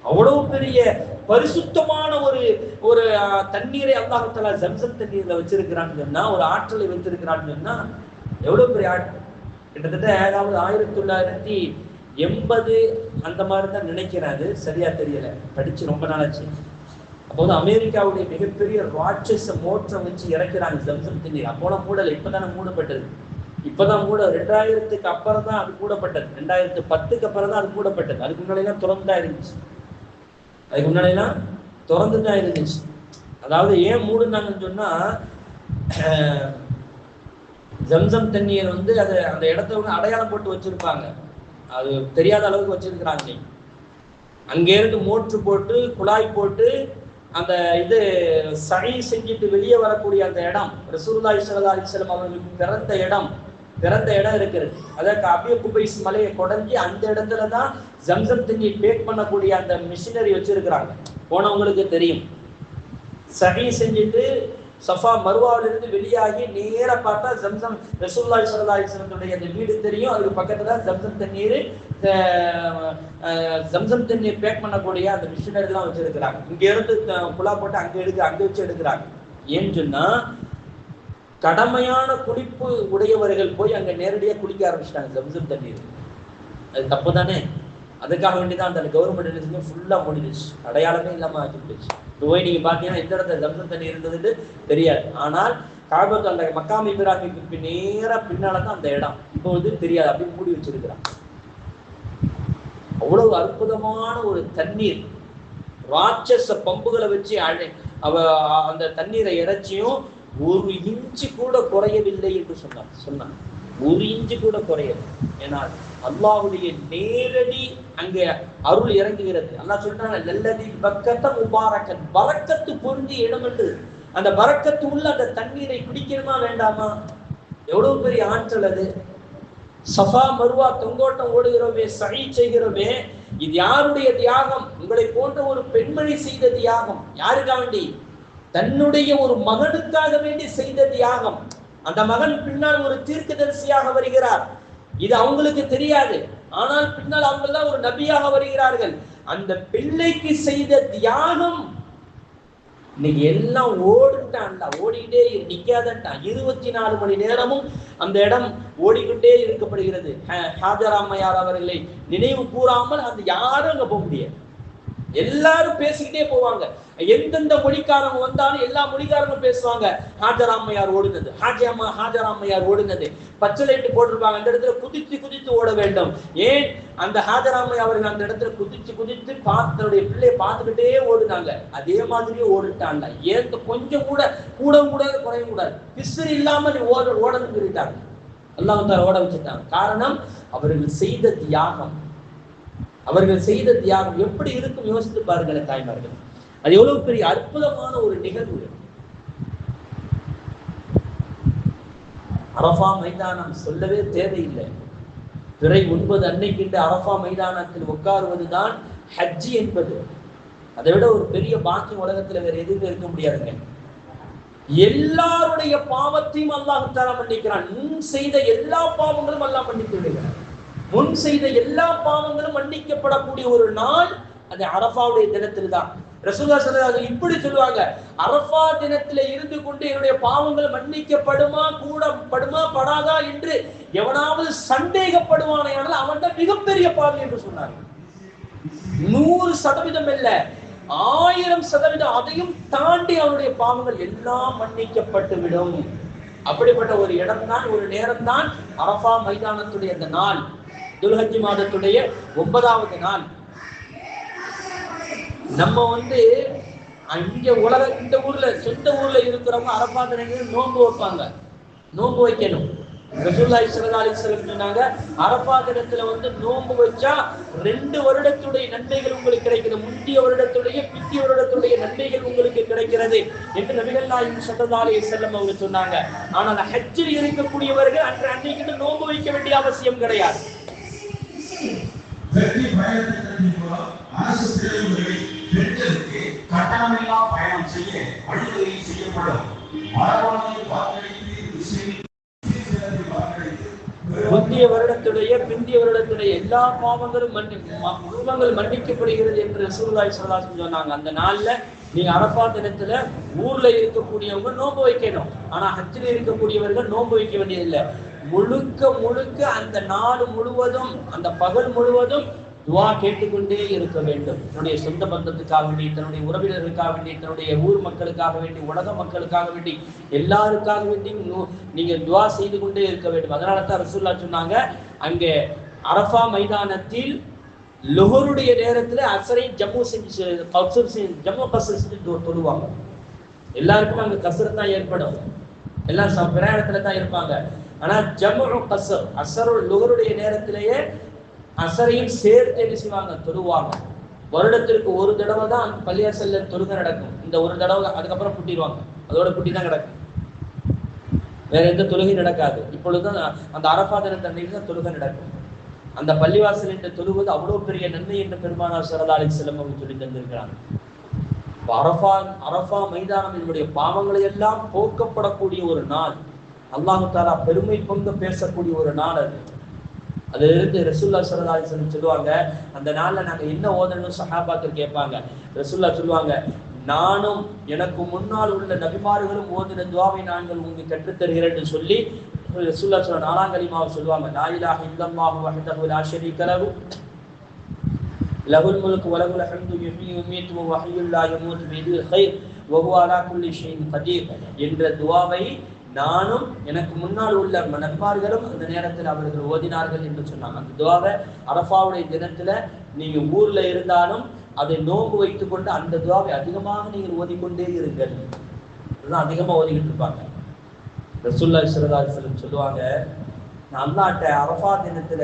அவ்வளவு பெரிய பரிசுத்தமான ஒரு தண்ணீரை அல்லாஹ் தஆலா ஜம்சம் தண்ணீர்ல வச்சிருக்கிறான்னு சொன்னா, ஒரு ஆற்றலை வைத்திருக்கிறான்னு சொன்னா எவ்வளவு பெரிய ஆற்றல். கிட்டத்தட்ட 1980 அந்த மாதிரி தான் நினைக்கிறேன், அது சரியா தெரியல, படிச்சு ரொம்ப நாளாச்சு. அப்போது அமெரிக்காவுடைய மிகப்பெரிய ராட்சச மோட்டரை வச்சு இறக்கிறாங்க ஜம்சம் தண்ணீர். அப்போலாம் மூடல, இப்பதானே மூடப்பட்டது. இப்பதான் 2000க்கு அப்புறம் தான் அது மூடப்பட்டது. 2010க்கு அப்புறம் தான் அது மூடப்பட்டது. அதுக்கு முன்னாடிலாம் திறந்துதான் இருந்துச்சு. அதாவது ஏன் மூடுனாங்கன்னு சொன்னா, ஜம்சம் தண்ணீர் அது அந்த இடத்த அடையாளம் போட்டு வச்சிருப்பாங்க. அது தெரியாத அளவுக்கு வச்சிருக்கிறாங்க. அங்கே இருந்து மோட்ரு போட்டு குழாய் போட்டு அந்த சரி செஞ்சுட்டு வெளியே வரக்கூடிய அந்த இடம் ரசூலுல்லாஹி ஸல்லல்லாஹு அலைஹி வஸல்லம் அவர்களுக்கு பிறந்த இடம் இருக்கிறது. அதற்கு அபிய குபைஸ் மலையை கொடைஞ்சி அந்த இடத்துல தான் ஜம்சம் தண்ணீர் பேக் பண்ணக்கூடிய அந்த மிஷினரி வச்சிருக்கிறாங்க. போனவங்களுக்கு தெரியும். சரி செஞ்சுட்டு சஃபா மருவாவிலிருந்து வெளியாகி நேர பார்த்தா ஜம்சம் ரசூலுல்லாஹி ஸல்லல்லாஹு அலைஹி வஸல்லம் அந்த வீடு தெரியும். அதுக்கு பக்கத்துல தான் ஜம்சம் தண்ணீர் பேக் பண்ணக்கூடிய அந்த மிஷினரி எல்லாம் வச்சிருக்கிறாங்க. இங்க இருந்து குழா போட்டு அங்க வச்சு எடுக்கிறாங்க. ஏன்னு சொன்னா, கடமையான குளிப்பு உடையவர்கள் போய் அங்க நேரடியா குளிக்க ஆரம்பிச்சிட்டாங்க ஜம்சம் தண்ணீர். அது தப்பு தானே. அதுக்காக வேண்டிதான் அந்த கவர்மெண்ட் ஃபுல்லா முடிஞ்சிச்சு, அடையாளமே இல்லாம ஆக்கிடுச்சு. போய் நீங்க பாத்தீங்கன்னா எந்த இடத்துல ஜம்சம் தண்ணி இருந்ததுன்னு தெரியாது. ஆனால் காபத்து அந்த மக்காம் இப்ராஹிமுக்கு நேரா பின்னாலதான் அந்த இடம். இப்போ தெரியாது, அப்படின்னு மூடி வச்சிருக்கிறான். அவ்வளவு அற்புதமான ஒரு தண்ணீர். ராட்சச பம்புகளை வச்சு அந்த தண்ணீரை இறைச்சியும் 1 இன்ச்சு கூட குறையவில்லை என்று சொன்னான். 1 இன்ச்சு கூட குறையவில்லை. ஏன்னா அல்லாஹ்வுடைய நேரடி அங்க அருள் இறங்குகிறது. அல்லாஹ் சொல்றாங்க, லல்லதி பக்கத்த முபாரக்கன், பரக்கத்து பொருந்திய இடம் என்று. அந்த பரக்கத்து உள்ள அந்த தண்ணீரை குடிக்கணுமா வேண்டாமா? எவ்வளவு பெரிய ஆற்றல் அது. சஃபா மருவா தொங்கோட்டம் ஓடுகிறோமே, சஹீ செய்கிறோமே, இது யாருடைய தியாகம்? உங்களை போன்ற ஒரு பெண்மணி செய்த தியாகம். யாருக்காக வேண்டி? தன்னுடைய ஒரு மகனுக்காக வேண்டி செய்த தியாகம். அந்த மகன் பின்னால் ஒரு தீர்க்கதரிசியாக வருகிறார். இது அவங்களுக்கு தெரியாது. ஆனால் பின்னால் அவங்க எல்லாம் ஒரு நபியாக வருகிறார்கள். அந்த பிள்ளைக்கு செய்த தியாகம் இன்னைக்கு எல்லாம் ஓடுட்டான்டா, ஓடிக்கிட்டே நிக்காதன்ட்டான். 24 மணி நேரமும் அந்த இடம் ஓடிக்கிட்டே இருக்கப்படுகிறது. ஹாஜரா அம்மையார் அவர்களை நினைவு கூறாமல் அந்த யாரும் அங்க போக முடியாது. எல்லாரும் பேசிக்கிட்டே போவாங்க. எந்தெந்த மொழிக்காரங்க வந்தாலும் எல்லா மொழிக்காரங்களும் பேசுவாங்க. ஹாஜரா அம்மையார் ஓடுனது, ஹாஜரா அம்மையார் ஓடுனது. பச்சை லைட்டு போட்டிருப்பாங்க, அந்த இடத்துல குதித்து குதித்து ஓட வேண்டும். ஏன் அந்த ஹாஜரா அம்மையார் அவர்கள் அந்த இடத்துல குதிச்சு குதித்து தன்னுடைய பிள்ளையை பார்த்துக்கிட்டே ஓடுனாங்க. அதே மாதிரியே ஓடிட்டாங்க. ஏன் கொஞ்சம் கூட கூடவும் கூடாது, குறையும் கூடாது. பிசுறு இல்லாம நீ ஓடணும் சொல்லிட்டாங்க. அல்லாஹ் தஆலா ஓட வச்சுட்டாங்க. காரணம் அவர்கள் செய்த தியாகம். அவர்கள் செய்த தியாகம் எப்படி இருக்கும் யோசித்து பாருங்கள் தாய்மார்கள். அது எவ்வளவு பெரிய அற்புதமான ஒரு நிகழ்வு. அரஃபா மைதானம் சொல்லவே தேவையில்லை. பிறை 9 அன்னைக்கு அரஃபா மைதானத்தில் உட்காருவதுதான் ஹஜ்ஜி என்பது. அதை விட ஒரு பெரிய பாக்கியம் உலகத்துல வேற எதுவும் இருக்க முடியாதுங்க. எல்லாருடைய பாவத்தையும் அல்லாஹ் தஆலா மன்னிக்கிறான். முன் செய்த எல்லா பாவங்களும் அல்லாஹ் மன்னித்து விடுகிறான். முன் செய்த எல்லா பாவங்களும் மன்னிக்கப்படக்கூடிய ஒரு நாள் அது அரஃபாவுடைய தினத்தில் தான். ரசூலுல்லாஹி ஸல்லல்லாஹு அலைஹி வஸல்லம் இப்படி சொல்லுவாங்க, அரஃபா தினத்திலே இருந்து கொண்டு என்னுடைய பாவங்கள் மன்னிக்கப்படுமா கூடப்படுமா படாதா என்று எவனாவது சந்தேகப்படுவானேயானால் அவன் தான் மிகப்பெரிய பாவி என்று சொன்னார். 100% இல்ல, 1000% அதையும் தாண்டி அவனுடைய பாவங்கள் எல்லாம் மன்னிக்கப்பட்டு விடும். அப்படிப்பட்ட ஒரு இடம் தான், ஒரு நேரம் தான் அரஃபா மைதானத்துடைய அந்த நாள். துல்ஹஜ் மாதத்துடைய 9வது நாள். நம்ம இங்க இந்த ஊர்ல சொந்த ஊர்ல இருக்கிறவங்க அரஃபா தினத்தில் நோன்பு வைப்பாங்க. நோன்பு வைக்கணும். ரசூலுல்லாஹி ஸல்லல்லாஹு அலைஹி வஸல்லம் சொன்னாங்க, அரஃபா தினத்துல நோன்பு வச்சா 2 வருடத்துடைய நன்மைகள் உங்களுக்கு கிடைக்கிறது. முந்திய வருடத்துடைய பிந்திய வருடத்துடைய நன்மைகள் உங்களுக்கு கிடைக்கிறது என்று நபிகள் நாயகம் ஸல்லல்லாஹு அலைஹி வஸல்லம் அவங்க சொன்னாங்க. ஆனால் ஹஜ்ஜில் இருக்கக்கூடியவர்கள் அன்னைக்கு நோன்பு வைக்க வேண்டிய அவசியம் கிடையாது. வெற்றி பயணத்தின் மூலம் அரசு பேருந்துகளை பெண்களுக்கு கட்டணமில்லா பயணம் செய்ய வழிவகை செய்யப்படும். மரபானதை வாக்களித்து முந்திய வருடத்துடைய பிந்திய வருடத்துடைய எல்லா பாவங்களும் மன்னிக்கப்படுகிறது என்று ரசூலுல்லாஹி ஸல்லல்லாஹு அலைஹி வஸல்லம் சொன்னாங்க. அந்த நாள்ல நீங்க அரஃபா தினத்துல ஊர்ல இருக்கக்கூடியவங்க நோன்பு வைக்கணும். ஆனா ஹஜ்ஜில் இருக்கக்கூடியவர்கள் நோன்பு வைக்க வேண்டியதில்லை. முழுக்க அந்த நாள் முழுவதும், அந்த பகல் முழுவதும் துவா கேட்டுக்கொண்டே இருக்க வேண்டும். தன்னுடைய சொந்த பந்தத்துக்காக வேண்டி, தன்னுடைய உறவினர்களுக்காக வேண்டி, தன்னுடைய ஊர் மக்களுக்காக வேண்டி, உலக மக்களுக்காக வேண்டி, எல்லாருக்காக வேண்டி நீங்க துவா செய்து கொண்டே இருக்க வேண்டும். அதனால தான் ரசூலுல்லாஹ் சொன்னாங்க, அங்கே அரஃபா மைதானத்தில் லுஹருடைய நேரத்துல அசரை ஜம்மு கஸ்ர் செஞ்சு தொழுவாங்க. எல்லாருக்கும் அங்க கஸ்ர் தான் ஏற்படும். எல்லாம் பிரயாணத்துல தான் இருப்பாங்க. ஆனா ஜம்மு கஸ்ர் அசருல் லுஹருடைய நேரத்திலேயே அசரையும் சேர்த்து என்ன செய்வாங்க, தொழுவாங்க. வருடத்திற்கு ஒரு தடவை தான் பள்ளியாசல்ல தொழுகை நடக்கும். இந்த ஒரு தடவை, அதுக்கப்புறம் புட்டிடுவாங்க. அதோட புட்டி தான் கிடக்கும், வேற எந்த தொழுகை நடக்காது. இப்பொழுதுதான் அந்த அரஃபா தினத்தன்னைக்கு தான் தொழுகை நடக்கும். அந்த பள்ளிவாசல் என்று தொழுவது அவ்வளவு பெரிய நன்மை என்று பெருமானார் ஸல்லல்லாஹு அலைஹி வஸல்லம் அவங்க சொல்லி தந்திருக்கிறாங்க. அரஃபா மைதானம் என்னுடைய பாவங்களை எல்லாம் போக்கப்படக்கூடிய ஒரு நாள். அல்லாஹ் தஆலா பெருமை பொங்க பேசக்கூடிய ஒரு நாள் அது. அதிலிருந்து ரசூலுல்லாஹி ஸல்லல்லாஹு அலைஹி வஸல்லம் சொல்லுவாங்க, அந்த நாள்ல நாங்க என்ன ஓதணும்னு சஹாபாக்கள் கேட்பாங்க. ரசூலுல்லாஹ் சொல்லுவாங்க, நானும் எனக்கு முன்னால் உள்ள நபிமார்களும் ஓதின துஆவை நாங்கள் உங்களுக்கு கற்றுத்தருகிறேன் என்று சொல்லி ரசூலுல்லாஹ் ஸல்லல்லாஹு 4ஆம் கலிமாவை சொல்லுவாங்க. லா இலாஹ இல்லல்லாஹு வஹ்தஹு லா ஷரீக லஹு லஹுல் முல்கு வ லஹுல் ஹம்து யுஹ்யி வ யுமீத்து வ ஹய்யுல் லா யமூத்து பியதில் கைர் வ ஹுவ அலா குல்லி ஷைஇன் கதீர் என்ற துஆவை நானும் எனக்கு முன்னால் உள்ள நபிமார்களும் அந்த நேரத்தில் அவர்கள் ஓதினார்கள் என்று சொன்னாங்க. அந்த துஆவை அரஃபாவுடைய தினத்துல நீங்க ஊர்ல இருந்தாலும் அதை நோன்பு வைத்துக் கொண்டு அந்த துஆவை அதிகமாக நீங்கள் ஓதிக்கொண்டே இருங்கள். அதுதான் அதிகமா ஓதிக்கிட்டு இருப்பாங்க. ரசூலுல்லாஹி ஸல்லல்லாஹு அலைஹி வஸல்லம் சொல்லுவாங்க, நான் அல்லாஹ்ட்ட அரஃபா தினத்துல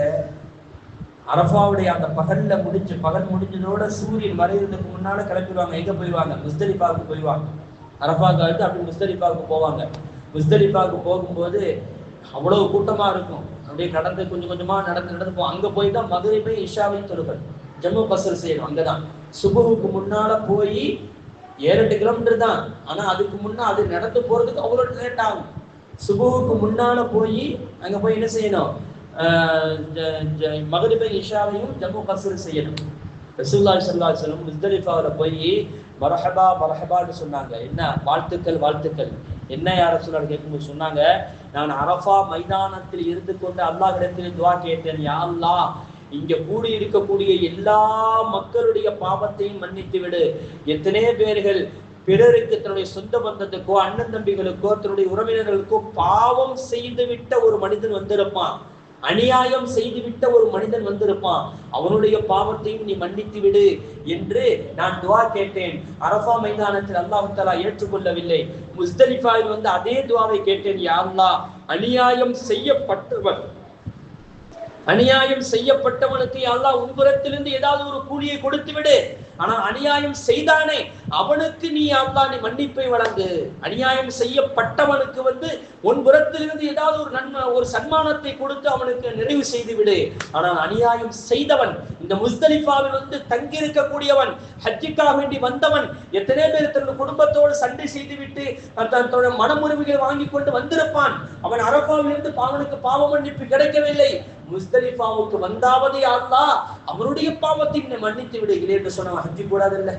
அரஃபாவுடைய அந்த பகல் முடிஞ்சதோட சூரியன் மறைவதற்கு முன்னால கிளம்பிடுவாங்க. எங்க போயிடுவாங்க? முஸ்தலிஃபாவுக்கு போயிடுவாங்க. அரஃபாவுக்கு அடுத்து அப்படி முஸ்தலிஃபாவுக்கு போவாங்க. முஸ்தலிஃபாவுக்கு போகும்போது அவ்வளவு கூட்டமா இருக்கும். அப்படியே கடந்து கொஞ்சம் கொஞ்சமா நடந்து போவோம். அங்க போய் தான் மக்ரிபை இஷாவையும் தொழுகல் ஜம்மு கஸ்ர் செய்யணும். அங்கதான் சுபஹுக்கு முன்னால போய் 7-8 கிலோமீட்டர் தான். ஆனா அதுக்கு முன்னா அது நடந்து போறதுக்கு அவ்வளவு லேட் ஆகும். சுபஹுக்கு முன்னால போய் அங்க போய் என்ன செய்யணும்? மக்ரிபை இஷாவையும் ஜம்மு கஸ்ர் செய்யணும். ரசூலுல்லாஹி ஸல்லல்லாஹு அலைஹி வஸல்லம் முஸ்தலிஃபாவுல போய் மரஹபா மரஹபான்னு சொன்னாங்க. என்ன வாழ்த்துக்கள் வாழ்த்துக்கள். என்ன யார சொன்னாரு கேட்கும்போது சொன்னாங்க, நான் அரஃபா மைதானத்தில் இருந்து கொண்டு அல்லாஹ்விடத்தில் துஆ கேட்டேன், யா அல்லாஹ் இங்க கூடி இருக்கக்கூடிய எல்லா மக்களுடைய பாவத்தையும் மன்னித்து விடு. எத்தனை பேர்கள் பிறருக்கு தன்னுடைய சொந்த பந்தத்துக்கோ அண்ணன் தம்பிகளுக்கோ தன்னுடைய உறவினர்களுக்கோ பாவம் செய்து விட்ட ஒரு மனிதன் வந்திருப்பான், அநியாயம் செய்துவிட்ட ஒரு மனிதன் வந்திருப்பான், அவனுடைய பாவத்தையும் நீ மன்னித்து விடு என்று நான் துஆ கேட்டேன். அரஃபா மைதானத்தில் அல்லாஹ் தஆலா ஏற்றுக்கொள்ளவில்லை. முஸ்தலிஃபாவில் வந்து அதே துஆவை கேட்டேன், யா அல்லாஹ் அநியாயம் செய்யப்பட்டவனுக்கு அல்லாஹ் உன்புறத்திலிருந்து ஏதாவது ஒரு கூலியை கொடுத்து விடு. ஆனா அநியாயம் செய்தானே அவனுக்கு நீ அல்லாஹ் நீ மன்னிப்பை வழங்கு. அநியாயம் செய்யப்பட்டவனுக்கு வந்து உன்புறத்திலிருந்து ஏதாவது ஒரு நன்மை ஒரு சன்மானத்தை கொடுத்து அவனுக்கு நிறைவு செய்து விடு. ஆனால் அநியாயம் செய்தவன், இந்த முஸ்தலிஃபாவில் வந்து தங்கி இருக்கக்கூடியவன், ஹஜ்ஜுக்காக வேண்டி வந்தவன், எத்தனை பேர் தன்னுடைய குடும்பத்தோடு சண்டை செய்துவிட்டு தன்னோட மனமுறிவுகளை வாங்கி கொண்டு வந்திருப்பான். அவன் அரஃபாவில் இருந்து அவனுக்கு பாவ மன்னிப்பு கிடைக்கவில்லை. முஸ்தலிஃபாவுக்கு வந்தாவது அல்லாஹ் அவனுடைய பாவத்தை மன்னித்து விடுகிறேன் என்று சொன்ன ஹஜ்ஜி கூடாதில்லை.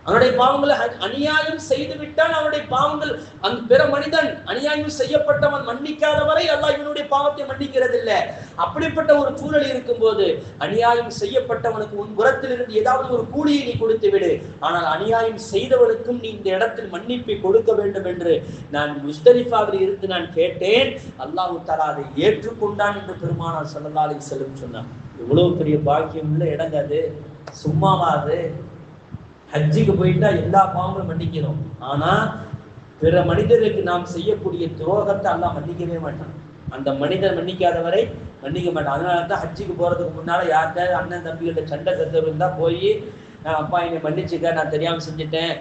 அவனுடைய பாவங்களை அநியாயம் செய்து விட்டால் அவனுடைய பாவங்கள் அந்த பிற மனிதன் அநியாயம் செய்யப்பட்டவன் மன்னிக்காத வரை அல்லாஹ் இவனுடைய பாவத்தை மன்னிக்கிறது இல்லை. அப்படிப்பட்ட ஒரு சூழல் இருக்கும் போது அநியாயம் செய்யப்பட்டவனுக்கு உன் புறத்திலிருந்து ஏதாவது ஒரு கூலியை நீ கொடுத்து விடு. ஆனால் அநியாயம் செய்தவனுக்கும் நீ இந்த இடத்தில் மன்னிப்பை கொடுக்க வேண்டும் என்று நான் முஸ்தலிஃபாவில் இருந்து நான் கேட்டேன். அல்லாஹ் தஆலா அதை ஏற்றுக்கொண்டான் என்று பெருமானார் ஸல்லல்லாஹு அலைஹி வஸல்லம் சொன்னார். எவ்வளவு பெரிய பாக்கியம் உள்ள இடங்க அது. சும்மாவாது ஹஜ்ஜுக்கு போயிட்டா எல்லா பாவங்களும் மன்னிக்கிறோம். ஆனா பிற மனிதர்களுக்கு நாம் செய்யக்கூடிய துரோகத்தை அல்லாஹ் மன்னிக்கவே மாட்டான். அந்த மனிதர் மன்னிக்காத வரை மன்னிக்க மாட்டான். அதனாலதான் ஹஜ்ஜுக்கு போறதுக்கு முன்னால யார்கிட்ட அண்ணன் தம்பிகிட்ட சண்டை சத்தம் இருந்தா போய் அப்பா என்னை மன்னிச்சுக்க, நான் தெரியாம செஞ்சுட்டேன்,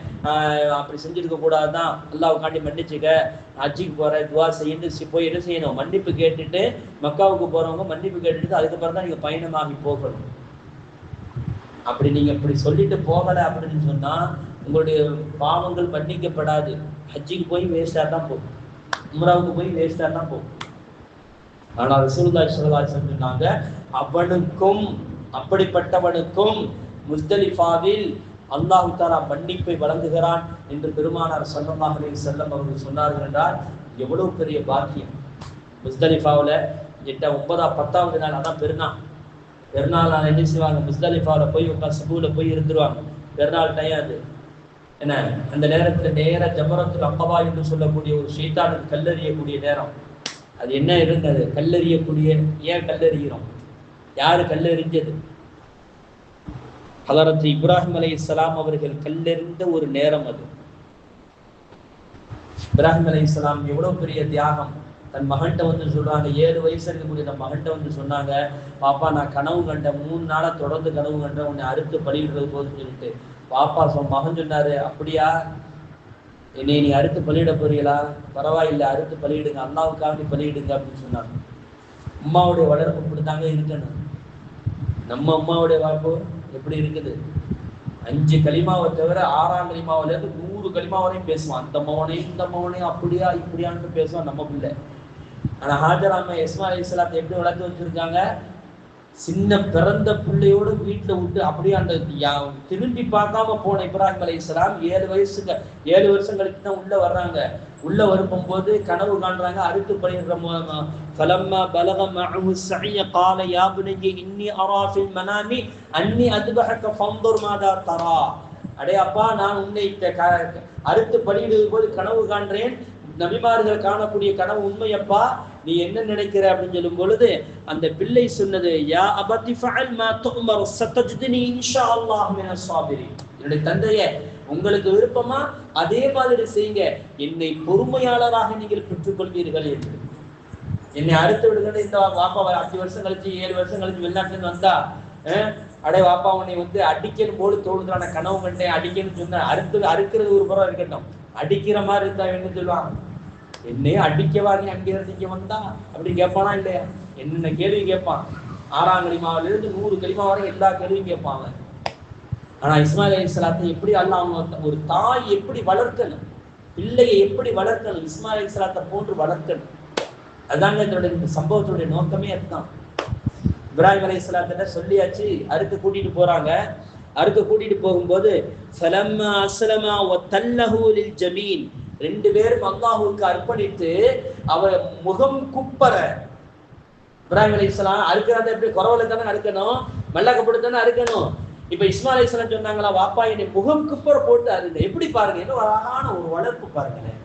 அப்படி செஞ்சிருக்க கூடாதுதான், அல்லாஹ்வுக்காண்டி மன்னிச்சுக்க, ஹஜ்ஜுக்கு போற துவா செய்யு போய் என்ன செய்யணும், மன்னிப்பு கேட்டுட்டு மக்காவுக்கு போறவங்க மன்னிப்பு கேட்டுட்டு அதுக்கப்புறம் தான் நீங்க பயணமாகி போகணும். அப்படி நீங்க இப்படி சொல்லிட்டு போகல அப்படின்னு சொன்னா உங்களுடைய பாவங்கள் மன்னிக்கப்படாது. ஹஜ்ஜுக்கு போய் வேஸ்டா தான் போகும், உம்ராவுக்கு போய் வேஸ்டா தான் போகும். ஆனா ரசூலுல்லாஹி ஸல்லல்லாஹு அலைஹி வஸல்லம் சொன்னாங்க, அவனுக்கும் அப்படிப்பட்டவனுக்கும் முஸ்தலிஃபாவில் அல்லாஹ் தஆலா மன்னிப்பை வழங்குகிறான் என்று பெருமானார் ஸல்லல்லாஹு அலைஹி வஸல்லம் அவர்கள் சொன்னார்கள் என்றால் எவ்வளவு பெரிய பாக்கியம். முஸ்தலிஃபாவில் 9வது நாள் அதான் பெருநாள் நாள் என்ன செய்வாங்க, முஸ்தலிஃபாவில் போய் உட்காந்து சுபூல போய் இருந்துருவாங்க. பெருநாள் டைம் அது என்ன, அந்த நேரத்தில் நேர ஜமரத்துல் அக்கபா என்று சொல்லக்கூடிய ஒரு ஷைத்தானுக்கு கல்லெறியக்கூடிய நேரம். அது என்ன இருந்தது, கல்லெறியக்கூடிய, ஏன் கல்லெறிகிறோம், யாரு கல்லெறிஞ்சது? ஹலரத் இப்ராஹிம் அலைஹிஸ்ஸலாம் அவர்கள் கல்லெறிந்த ஒரு நேரம் அது. இப்ராஹிம் அலைஹிஸ்ஸலாம் எவ்வளவு பெரிய தியாகம். தன் மகன்கிட்ட வந்து சொல்றாங்க, 7 வயசு இருக்கக்கூடிய தன் மகன்கிட்ட வந்து சொன்னாங்க, பாப்பா நான் கனவு கண்டேன், 3 நாளா தொடர்ந்து கனவு கண்டேன், உன்னை அறுத்து பலியிடுறது போதுன்னு சொல்லிட்டு. பாப்பா மகன் சொன்னாரு, அப்படியா, என்னை நீ அறுத்து பலியிட போறீங்களா, பரவாயில்லை அறுத்து பலியிடுங்க, அல்லாஹ்வுக்காண்டி பலியிடுங்க அப்படின்னு சொன்னாங்க. அம்மாவுடைய வளர்ப்பு இப்படித்தாங்க இருக்கணும். நம்ம அம்மாவுடைய வளர்ப்பு எப்படி இருக்குது, 5 கலிமாவை தவிர 6ஆம் கலிமாவில இருந்து 100 கலிமா வரையும் பேசுவான். அந்த மௌனையும் இந்த மௌனையும் அப்படியா இப்படியான்னு பேசுவான் நம்ம பிள்ளை. ஆனா ஹாஜர் அம்மா இஸ்மாயில் அலைஹிஸ்ஸலாம் எப்படி வளர்த்து வச்சிருக்காங்க, சின்ன பிறந்த பிள்ளையோடு வீட்டுல விட்டு அப்படியே அந்த திரும்பி பார்க்காம போன இப்ராஹிம் அலைஹிஸ்ஸலாம் 7 வருஷம் கழிச்சு தான் உள்ள வர்றாங்க. உள்ள வரும்போது கனவு காண்றாங்க, அறுத்து பலியிடுற فلما بلغ معه السعي قال يا بني اني ارى في المنام اني اذبحك فانظر ماذا ترى. அடே அப்பா, நான் உன்னை அறுத்து பலியிடுவது போது கனவு காண்றேன், நபிமார்கள் காணக்கூடிய கனவு உண்மையப்பா, நீ என்ன நினைக்கிற அப்படின்னு சொல்லும் பொழுது அந்த பிள்ளை சொன்னது, யா அபதி ஃபஅல் மா துமர் சதஜ்தினி இன்ஷாஅல்லாஹ் மினஸ் சாபிரின். என்னுடைய தந்தையே, உங்களுக்கு விருப்பமா அதே மாதிரி செய்யுங்க, என்னை பொறுமையாளராக நீங்கள் பெற்றுக்கொள்வீர்கள் என்று. என்னை அறுத்து விடுங்க. இந்த வாப்பா 5 வருஷம் கழிச்சு 7 வருஷம் கழிச்சு வெளிநாட்டுல இருந்து வந்தா, அடே வாப்பா உன்னை வந்து அடிக்கணும் போல தோணுதுறான கனவு கண்டேன், அடிக்கணும்னு சொன்ன, அறுக்கிறது ஒரு புறம் இருக்கட்டும், அடிக்கிற மாதிரி இருந்தா என்ன சொல்லுவாங்க, என்னையே அடிக்கவா நீ அங்கே இருந்து இங்க வந்தா அப்படி கேட்பானா இல்லையா? என்னென்ன கேள்வி கேட்பான். 6ஆம் கலிமாவில இருந்து 100 கலிமா வரை எல்லா கேள்வியும் கேட்பாங்க. ஆனா இஸ்மாயில் அலைஹிஸ்ஸலாத்தை எப்படி அல்லாஹ், ஒரு தாய் எப்படி வளர்க்கணும், பிள்ளையை எப்படி வளர்க்கணும், இஸ்மாயில் அலைஹிஸ்ஸலாத்தை போன்று வளர்க்கணும். அதாங்க இதனுடைய இந்த சம்பவத்துடைய நோக்கமே அதுதான். இப்ராஹிம் அலைஹிஸ்ஸலாத்திட்ட சொல்லியாச்சு, அறுத்து கூட்டிட்டு போறாங்க. அறுக்க கூட்டிட்டு போகும்போது ஃபலம்மா அஸ்லமா வதல்லஹு லில் ஜமீன், ரெண்டு பேரும் அல்லாஹ்வுக்கு அர்ப்பணித்து அவர் முகம் குப்பர, இப்ராஹிம் அலைஹிஸ்ஸலாம் அறுக்கிறத எப்படி குறவல தானே அறுக்கணும், மல்லாக்கப்பட்டு தானே அறுக்கணும். இப்ப இஸ்மாயில் அலைஹிஸ்ஸலாம் சொன்னாங்களா, வாப்பா என்னை முகம் குப்பர போட்டு அறுங்க. எப்படி பாருங்க, என்ன அழகான ஒரு வளர்ப்பு பாருங்களேன்.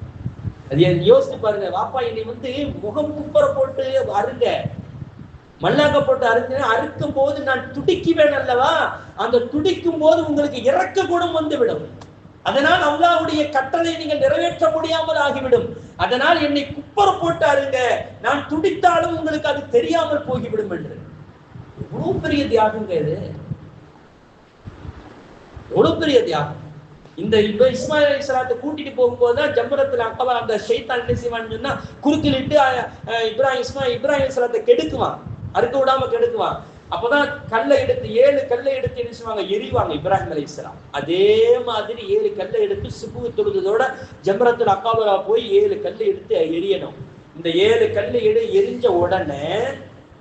அது யோசிச்சு பாருங்க, வாப்பா என்னை முகம் குப்பர போட்டு அறுங்க, மல்லாக்கப்பட்டு அறுங்க. அறுக்கும் போது நான் துடிக்குவேன் அல்லவா, அந்த துடிக்கும் போது உங்களுக்கு இறக்க குணம் வந்து விடும். அதனால் அல்லாஹ்வுடைய கட்டளை நீங்கள் நிறைவேற்ற முடியாமல் ஆகிவிடும். அதனால் என்னை குப்பர போட்டு அறுங்க, நான் துடித்தாலும் உங்களுக்கு அது தெரியாமல் போகிவிடும் என்று. எவ்வளவு பெரிய தியாகங்க இது, எவ்வளவு பெரிய தியாகம். இந்த இஸ்மாயில் அலைஹிஸ்ஸலாத்தை கூட்டிட்டு போகும்போதுதான் ஜம்ரத்துல் அக்கபா அந்த ஷைத்தான் என்ன செய்வான்னு சொன்னா குறுக்கிலிட்டு இப்ராஹிம் அலைஹிஸ்ஸலாத்தை கெடுக்குவான், அறுக்க விடாம கெடுக்குவான். அப்பதான் கல்லை எடுத்து 7 கல்லை எடுத்து என்ன செய்வாங்க, எரிவாங்க இப்ராஹிம் அலைஹிஸ்ஸலாம். அதே மாதிரி 7 கல்லை எடுத்து சுபு தொழுதோட ஜம்ரத்துல் அக்கபா போய் 7 கல்லை எடுத்து எரியணும். இந்த 7 கல்லை எரிஞ்ச உடனே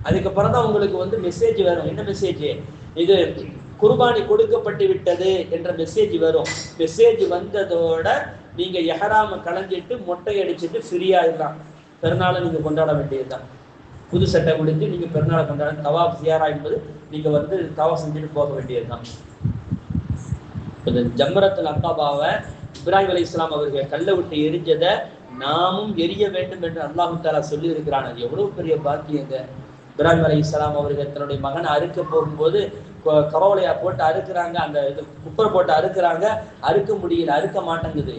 அதுக்கப்புறம் தான் உங்களுக்கு மெசேஜ் வரும். என்ன மெசேஜ்? இது குர்பானி கொடுக்கப்பட்டு விட்டது என்ற மெசேஜ் வரும். மெசேஜ் வந்ததோட நீங்க எஹராம கலஞ்சிட்டு மொட்டை அடிச்சுட்டு ஃப்ரீயாயிடலாம். பெருநாளை நீங்க கொண்டாட வேண்டியதுதான். புது சட்டை முடிஞ்சு நீங்க பெருநாளை கொண்டாட, தவாப் ஜியாரா என்பது நீங்க தவாப் செஞ்சுட்டு போக வேண்டியதுதான். ஜம்ரத்துல் அக்கபாவை இப்ராஹிம் அலைஹிஸ்ஸலாம் அவர்கள் கல்லை விட்டு எரிஞ்சதை நாமும் எரிய வேண்டும் என்று அல்லாஹ் தஆலா சொல்லி இருக்கிறான். அது எவ்வளவு பெரிய பாக்கியங்க. இப்ராஹிம் அலைஹிஸ்ஸலாம் அவர்கள் தன்னுடைய மகனை அறுக்க போகும்போது கரோலையா போட்டு அறுக்கிறாங்க, அந்த இது குப்பரை போட்டு அறுக்கிறாங்க, அறுக்க முடியல, அறுக்க மாட்டேங்குது.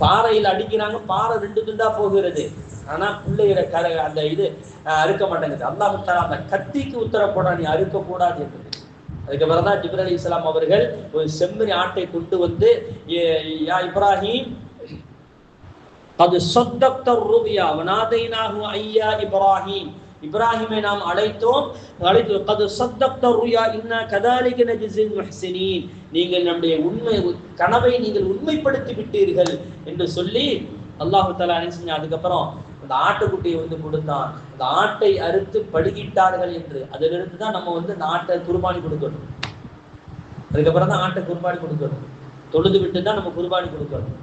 பாறையில் அடிக்கிறாங்க, பாறை 2 துண்டா போகிறது. ஆனா பிள்ளைகிற அந்த இது அறுக்க மாட்டேங்குது. அல்லாஹ் தஆலா அந்த கத்திக்கு உத்தரவு போட, நீ அறுக்க கூடாது என்று. அதுக்கப்புறம் தான் ஜிப்ரீல் அலைஹிஸ்ஸலாம் அவர்கள் ஒரு செம்மறி ஆட்டை கொண்டு யா இப்ராஹிம் قد صدقت الرؤيا وناديناه ஐயா இப்ராஹிம், இப்ராஹிமை நாம் அழைத்து قد صدقت الرؤيا إنا كذلك نجزي المحسنين, நீங்கள் நம்முடைய கனவை நீங்கள் உண்மைப்படுத்தி விட்டீர்கள் என்று சொல்லி அல்லாஹ் தஆலா என்ன செஞ்சா, அதுக்கப்புறம் அந்த ஆட்டுக்குட்டியை கொடுத்தான். அந்த ஆட்டை அறுத்து படுகிட்டார்கள் என்று. அதிலிருந்து தான் நம்ம இந்த ஆட்டை குர்பானி கொடுக்கணும். அதுக்கப்புறம் தான் ஆட்டை குர்பானி கொடுக்கணும். தொழுது விட்டு தான் நம்ம குர்பானி கொடுக்கணும்.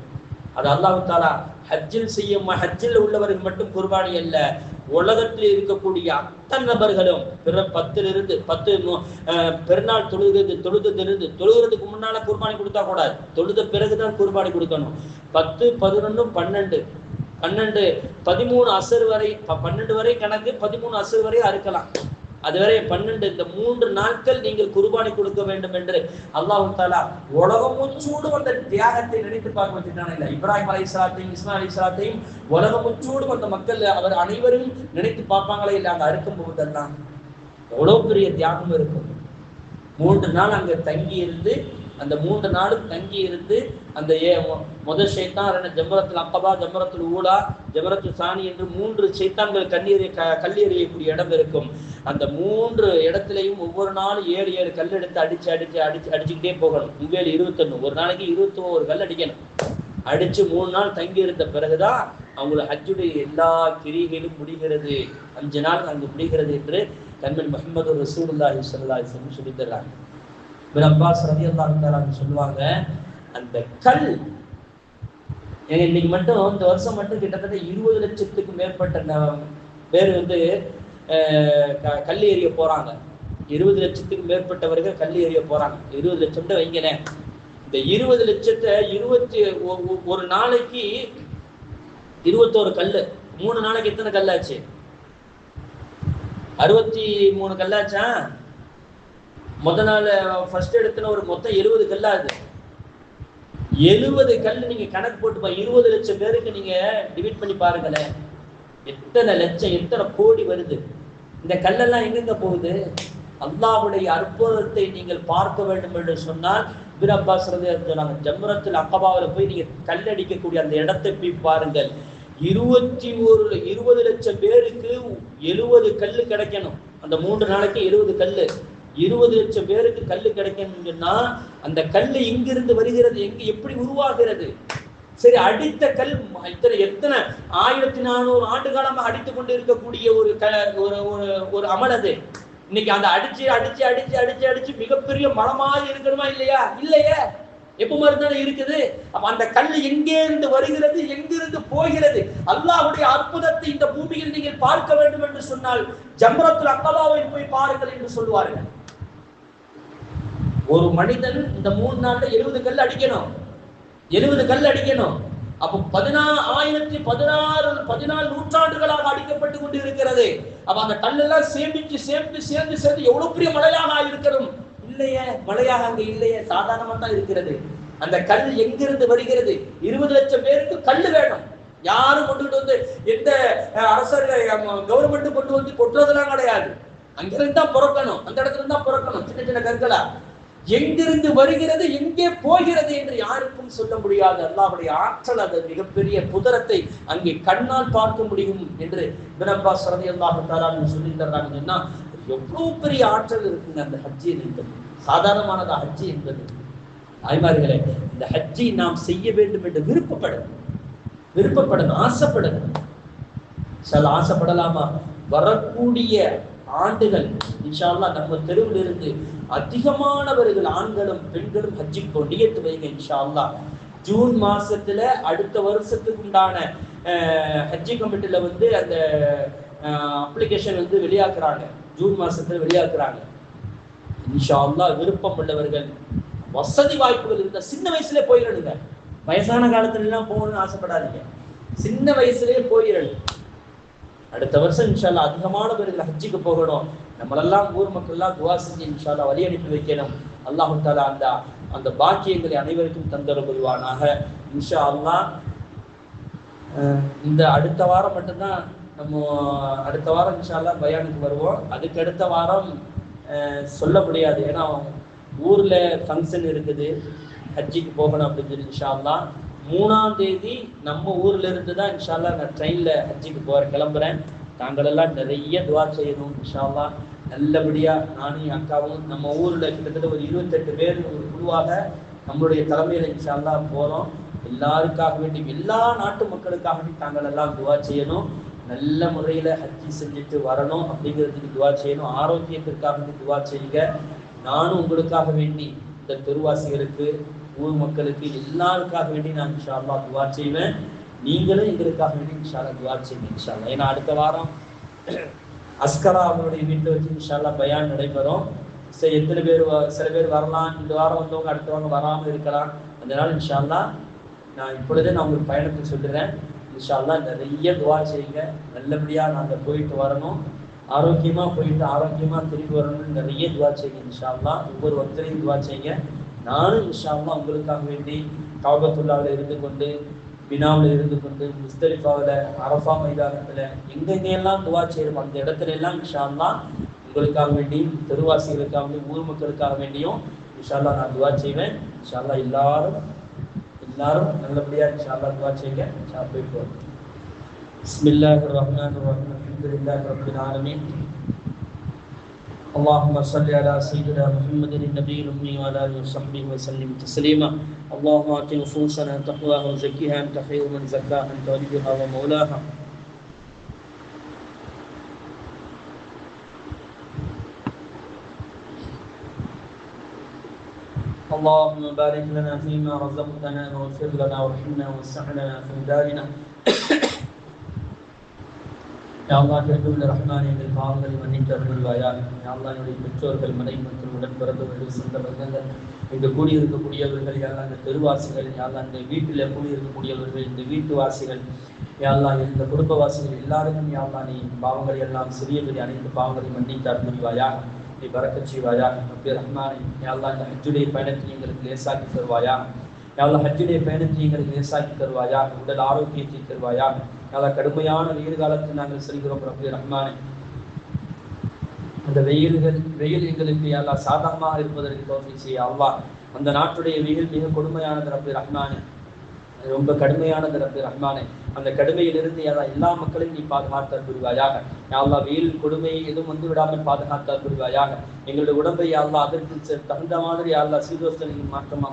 அது அல்லாஹ் தஆலா ஹஜ்ஜில் உள்ளவர்கள் மட்டும் குர்பானி அல்ல, உலகத்தில் இருக்கக்கூடிய அத்தனை நபர்களும் 10 பெருநாள் தொழுகிறதுக்கு முன்னால குர்பானி கொடுத்தா கூடாது, தொழுத பிறகுதான் குர்பானி கொடுக்கணும். 10, 11, 12, 13 அசர் வரை, 12 வரை கணக்கு, 13 அசர் வரை அறுக்கலாம். அதுவரை 12, இந்த 3 நாட்கள் நீங்கள் குர்பானி கொடுக்க வேண்டும் என்று அல்லாஹ் தஆலா உலகம் முச்சூடும் அந்த தியாகத்தை நினைத்து பார்க்க வச்சுட்டானே இல்ல. இப்ராஹிம் அலைஹிஸ்ஸலாத்தையும் இஸ்மாயில் அலைஹிஸ்ஸலாத்தையும் உலகம் முச்சூடும் அந்த மக்கள் அவர் அனைவரும் நினைத்து பார்ப்பாங்களே இல்லை. அங்க அறுக்கும் போதெல்லாம் எவ்வளவு பெரிய தியாகம் இருக்கும். 3 நாள் அங்க தங்கி இருந்து, அந்த 3 நாளும் தங்கி இருந்து அந்த முதல் ஷைத்தான் ஜம்ரத்துல் அக்கபா, ஜம்ரத்துல் ஊலா, ஜம்ரத்துல் சானி என்று 3 ஷைத்தான்கள் கல் எறியக்கூடிய இடம் இருக்கும். அந்த 3 இடத்துலையும் ஒவ்வொரு நாளும் 7 கல் எடுத்து அடிச்சுக்கிட்டே போகணும். 21, ஒரு நாளைக்கு 21 கல் அடிக்கணும். அடிச்சு 3 நாள் தங்கி இருந்த பிறகுதான் அவங்களுக்கு ஹஜ்ஜுடைய எல்லா கிரிகளும் முடிகிறது. 5 நாள் அங்கு முடிகிறது என்று கண்மணி முஹம்மது ரசூலுல்லாஹி ஸல்லல்லாஹு அலைஹி வஸல்லம் சொல்லி தர்றாங்க. இப்னு அப்பாஸ் ரலியல்லாஹு தஆலா சொல்லுவாங்க, அந்த கல் இன்னைக்கு மட்டும் இந்த வருஷம் மட்டும் கிட்டத்தட்ட 20 லட்சத்துக்கும் மேற்பட்ட பேர் கல் எறிய போறாங்க. 20 லட்சத்துக்கும் மேற்பட்டவர்கள் கல் எறிய போறாங்க. 20 லட்சம் வைங்களேன். இந்த 20 லட்சத்தை ஒரு நாளைக்கு 21 கல்லு, 3 நாளைக்கு எத்தனை கல்லாச்சு? 63 கல்லாச்சா? முதல் நாள் ஃபர்ஸ்ட் எடுத்துன ஒரு மொத்தம் 70 கல்லாது. 70 கல் நீங்க கணக்கு போட்டு 20 லட்சம் பேருக்கு நீங்க டிவைட் பண்ணி பாருங்களேன், எத்தனை லட்சம், எத்தனை கோடி வருது. இந்த கல்லெல்லாம் எங்கெங்க போகுது? அல்லாஹ்வுடைய அற்புதத்தை நீங்கள் பார்க்க வேண்டும் என்று சொன்னால் இப்னு அப்பாஸ் ரலியல்லாஹு சொன்னாங்க, ஜம்ரத்துல் அக்கபாவில் போய் நீங்க கல் அடிக்கக்கூடிய அந்த இடத்தை போய் பாருங்கள். 20 லட்சம் பேருக்கு 70 கல்லு கிடைக்கணும். அந்த 3 நாளைக்கு 70 கல்லு, 20 லட்சம் பேருக்கு கல்லு கிடைக்கணும்னு சொன்னா அந்த கல்லு எங்கிருந்து வருகிறது, எப்படி உருவாகிறது? சரி, அடித்த கல் எத்தனை 1400 ஆண்டு காலமாக அடித்துக் கொண்டு இருக்கக்கூடிய ஒரு அமல் அது. இன்னைக்கு அந்த அடிச்சு அடிச்சு அடிச்சு அடிச்சு அடிச்சு மிகப்பெரிய மனமாக இருக்கணுமா இல்லையா? இல்லையே, எப்ப மாதிரி தானே இருக்குது. அப்ப அந்த கல் எங்கே இருந்து வருகிறது, எங்கிருந்து போகிறது? அல்லாஹ்வுடைய அற்புதத்தை இந்த பூமியில் நீங்கள் பார்க்க வேண்டும் என்று சொன்னால் ஜம்ரத்துல் அக்பாவை போய் பாருங்கள் என்று சொல்வார்கள். ஒரு மனிதன் இந்த 3 நாள்ல 70 கல் அடிக்கணும், 70 கல் அடிக்கணும். அப்போ 14 நூற்றாண்டுகளாக அடிக்கப்பட்டு கொண்டு இருக்கிறது. அப்ப அந்த கல்லெல்லாம் சேர்ந்து எவ்வளவு பெரிய மலையாக இருக்கிறது இல்லையே, மலையாக அங்க இல்லையே, சாதாரணமா தான் இருக்கிறது. அந்த கல் எங்கிருந்து வருகிறது? 20 லட்சம் பேருக்கு கல் வேணும். யாரும் கொண்டுட்டு வந்து எந்த அரசர் கவர்மெண்ட் கொண்டு வந்து கொட்டுறதெல்லாம் கிடையாது. அங்கிருந்து தான் பிறக்கணும், அந்த இடத்துல இருந்து தான் பிறக்கணும். சின்ன சின்ன கற்களா எங்கிருந்து வருகிறது, எங்கே போகிறது என்று யாருக்கும் சொல்ல முடியாது. அல்லாஹ்வுடைய ஆற்றல், அது மிகப்பெரிய குதிரத்தை அங்கே கண்ணால் பார்க்க முடியும் என்று இப்னு அப்பாஸ் ரலியல்லாஹு தஆலா சொல்லி தர்றாங்கன்னா, எவ்வளவு பெரிய ஆற்றல் இருக்குங்க அந்த ஹஜ்ஜி என்பது. சாதாரணமானதா ஹஜ்ஜி என்பது? தாய்மார்களே, இந்த ஹஜ்ஜி நாம் செய்ய வேண்டும் என்று விருப்பப்படணும், ஆசைப்படணும். ஆசைப்படலாமா? வரக்கூடிய ஆண்டுகள் இன்ஷா அல்லாஹ் நம்ம தெருவில் இருந்து அதிகமானவர்கள் ஆண்களும் பெண்களும் ஹஜ்ஜிக்கு நியத்து வைங்க இன்ஷா அல்லாஹ். ஜூன் மாசத்துல அடுத்த வருஷத்துக்கு உண்டான ஹஜ்ஜி கமிட்டில வந்து அந்த அப்ளிகேஷன் வந்து வெளியாக்குறாங்க. ஜூன் மாசத்துல வெளியாக்குறாங்க இன்ஷா அல்லாஹ். விருப்பம் உள்ளவர்கள், வசதி வாய்ப்புகள் இருந்த சின்ன வயசுல போயிடணுங்க. வயசான காலத்துல எல்லாம் போகணும்னு ஆசைப்படாதீங்க, சின்ன வயசுலயே போயிடணும். அடுத்த வருஷம் இன்ஷா அல்லாஹ் அதிகமானவர்கள் ஹஜ்ஜிக்கு போகணும். நம்மளெல்லாம் ஊர் மக்கள் எல்லாம் துவா செஞ்சு இன்ஷா அல்லாஹ் வழி அனுப்பி வைக்கணும். அல்லாஹ் தஆலா அந்த பாக்கியங்களை அனைவருக்கும் தந்தரல் புரிவானாக இன்ஷா அல்லாஹ். இந்த அடுத்த வாரம் மட்டும்தான் நம்ம அடுத்த வாரம் இன்ஷா அல்லாஹ் பயானுக்கு வருவோம். அதுக்கு அடுத்த வாரம் சொல்ல முடியாது, ஏன்னா ஊர்ல ஃபங்க்ஷன் இருக்குது, ஹஜ்ஜிக்கு போகணும் அப்படின்னு சொல்லி இன்ஷா அல்லாஹ் 3ஆம் தேதி நம்ம ஊர்ல இருந்து தான் இன்ஷா அல்லாஹ் நான் ட்ரெயின்ல ஹஜ்ஜிக்கு கிளம்புறேன். தாங்களெல்லாம் நிறைய துவா செய்யணும் இன்ஷா அல்லாஹ். நல்லபடியா நானும் அக்காவும் நம்ம ஊர்ல கிட்டத்தட்ட ஒரு 28 பேர் ஒரு குழுவாக நம்மளுடைய தலைமையில இன்ஷா அல்லாஹ் போறோம். எல்லாருக்காக வேண்டி, எல்லா நாட்டு மக்களுக்காக வேண்டி தாங்கள் எல்லாம் துவா செய்யணும். நல்ல முறையில ஹஜ்ஜி செஞ்சுட்டு வரணும் அப்படிங்கிறதுக்கு துவா செய்யணும். ஆரோக்கியத்திற்காக வேண்டி துவா செய்யுங்க. நானும் உங்களுக்காக வேண்டி, இந்த தெருவாசிகளுக்கு, ஊர் மக்களுக்கு, எல்லாருக்காக வேண்டி நான் இன்ஷா அல்லாஹ் துவா செய்வேன். நீங்களும் எங்களுக்காக வேண்டி இன்ஷா அல்லாஹ் துவா செய்யுங்க இன்ஷா அல்லாஹ். ஏன்னா அடுத்த வாரம் அஸ்கரா அவங்களுடைய வீட்டில் வச்சு இன்ஷா அல்லாஹ் பயான் நடைபெறும். எத்தனை பேர், சில பேர் வரலாம், இந்த வாரம் வந்தவங்க அடுத்த வாரம் வராமல் இருக்கலாம். அதனால இன்ஷா அல்லாஹ் நான் இப்பொழுதே நான் உங்களுக்கு பயணத்தை சொல்லுறேன். இன்ஷா அல்லாஹ் நிறைய துவா செய்யுங்க. நல்லபடியா நாங்கள் போயிட்டு வரணும், ஆரோக்கியமா போயிட்டு ஆரோக்கியமா திரும்பி வரணும்னு நிறைய துவா செய்யுங்க இன்ஷா அல்லாஹ். ஒவ்வொரு ஒருத்தரையும் துவா செய்யுங்க. நானும் இன்ஷா அல்லாஹ் உங்களுக்காக வேண்டி காபத்துல்லாவில் இருந்து கொண்டு, பினாவில் இருந்து கொண்டு, முஸ்தலிஃபாவில், அரஃபா மைதானத்தில் எங்கெங்கெல்லாம் துவா செய்யணும் அந்த இடத்துல எல்லாம் இன்ஷா அல்லாஹ் உங்களுக்காக வேண்டி, தெருவாசிகளுக்காக வேண்டி, ஊர் மக்களுக்காக வேண்டியும் இன்ஷா அல்லாஹ் நான் துவா செய்வேன். இன்ஷா அல்லாஹ் எல்லாரும் நல்லபடியாக இன்ஷா அல்லாஹ் துவா செய்யுங்க. இன்ஷா அல்லாஹ் போயிட்டு வரோம். பிஸ்மில்லாஹிர் ரஹ்மானிர் ரஹீம். அல்ஹம்துலில்லாஹி ரப்பில் ஆலமீன். اللهم صل على سيدنا محمد النبي الأمي وعلى آله وصحبه وسلم تسليما. اللهم آت نفوسنا تقواها وزكها أنت خير من زكاها أنت وليها ومولاها. اللهم بارك لنا فيما رزقتنا واغفر لنا وارحمنا ووسع لنا في دارنا. யா அல்லாஹ் கிருபையுள்ள ரஹ்மானே, எங்கள் பாவங்களை மன்னித்து அருள்வாயாக. யா அல்லாஹ் என்னுடைய பெற்றோர்கள், மனைவி மற்றும் உடன் பிறந்தவர்கள், சொந்த பந்தங்கள், இங்கு கூடியிருக்கக்கூடியவர்கள், யா அல்லாஹ் இந்த தெருவாசிகள், யா அல்லாஹ் இந்த வீட்டில் கூடியிருக்கக்கூடியவர்கள், இந்த வீட்டுவாசிகள், யா அல்லாஹ் இந்த குடும்பவாசிகள் எல்லாருக்கும் யா அல்லாஹ் நீ பாவங்களை எல்லாம் சிறிய பெரிய அனைத்து பாவங்களை மன்னித்து அருள்வாயாக. நீ பரக்கத் செய்வாயாக. ரப்பே ரஹ்மானே, யா அல்லாஹ் இந்த ஹஜ்ஜுடைய பயணத்தை எங்களுக்கு லேசாக்கி தருவாயாக. யா அல்லாஹ் ஹஜ்ஜுடைய பயணத்தை எங்களுக்கு லேசாக்கி தருவாயாக. உடல் ஆரோக்கியத்தை தருவாயாக. நல்லா கடுமையான வெயில் காலத்தில் நாங்கள் செல்கிறோம். ரப்பே ரஹ்மானே, அந்த வெயில் எங்களுக்கு யா அல்லாஹ் சாதகமாக இருப்பதற்கு தௌஃபீக் செய்ய அல்லாஹ். அந்த நாட்டுடைய வெயில் மிக கொடுமையானது ரப்பே ரஹ்மானே, ரொம்ப கடுமையானது ரப்பே ரஹ்மானே. அந்த கடுமையிலிருந்து யா அல்லாஹ் எல்லா மக்களையும் நீ பாதுகாத்தால் புரிவாயாக. யா அல்லாஹ் வெயில் கொடுமையை எதுவும் வந்து விடாமல் பாதுகாத்தால் புரிவாயாக. எங்களுடைய உடம்பை யா அல்லாஹ் அதற்கு தகுந்த மாதிரி யா அல்லாஹ் சீதோஷ்ண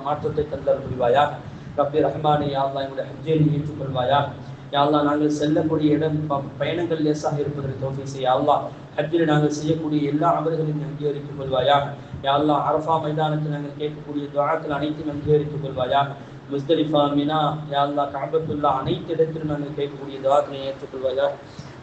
மாற்றத்தை தந்தால் புரிவாயாக. ரப்பே ரஹ்மானே, யா அல்லாஹ் எங்களுடைய ஹஜ்ஜை நீ ஏற்றுக்கொள்வாயாக. யா அல்லாஹ் நாங்கள் செல்லக்கூடிய இடம் பயணங்கள் லேசாக இருப்பதற்கு தௌஃபீக் செய்ய அல்லாஹ். ஹஜ்ஜில் நாங்கள் செய்யக்கூடிய எல்லா அமல்களையும் அங்கீகரித்துக் கொள்வாயாக. யா அல்லாஹ் அரஃபா மைதானத்தில் நாங்கள் கேட்கக்கூடிய துஆக்கள் அனைத்தையும் அங்கீகரித்துக் கொள்வாயாக. முஸ்தலிஃபா, மினா, யா அல்லாஹ் கஅபத்துல்லா அனைத்து இடத்திலும் நாங்கள் கேட்கக்கூடிய துஆக்களை ஏற்றுக்கொள்வாயாக.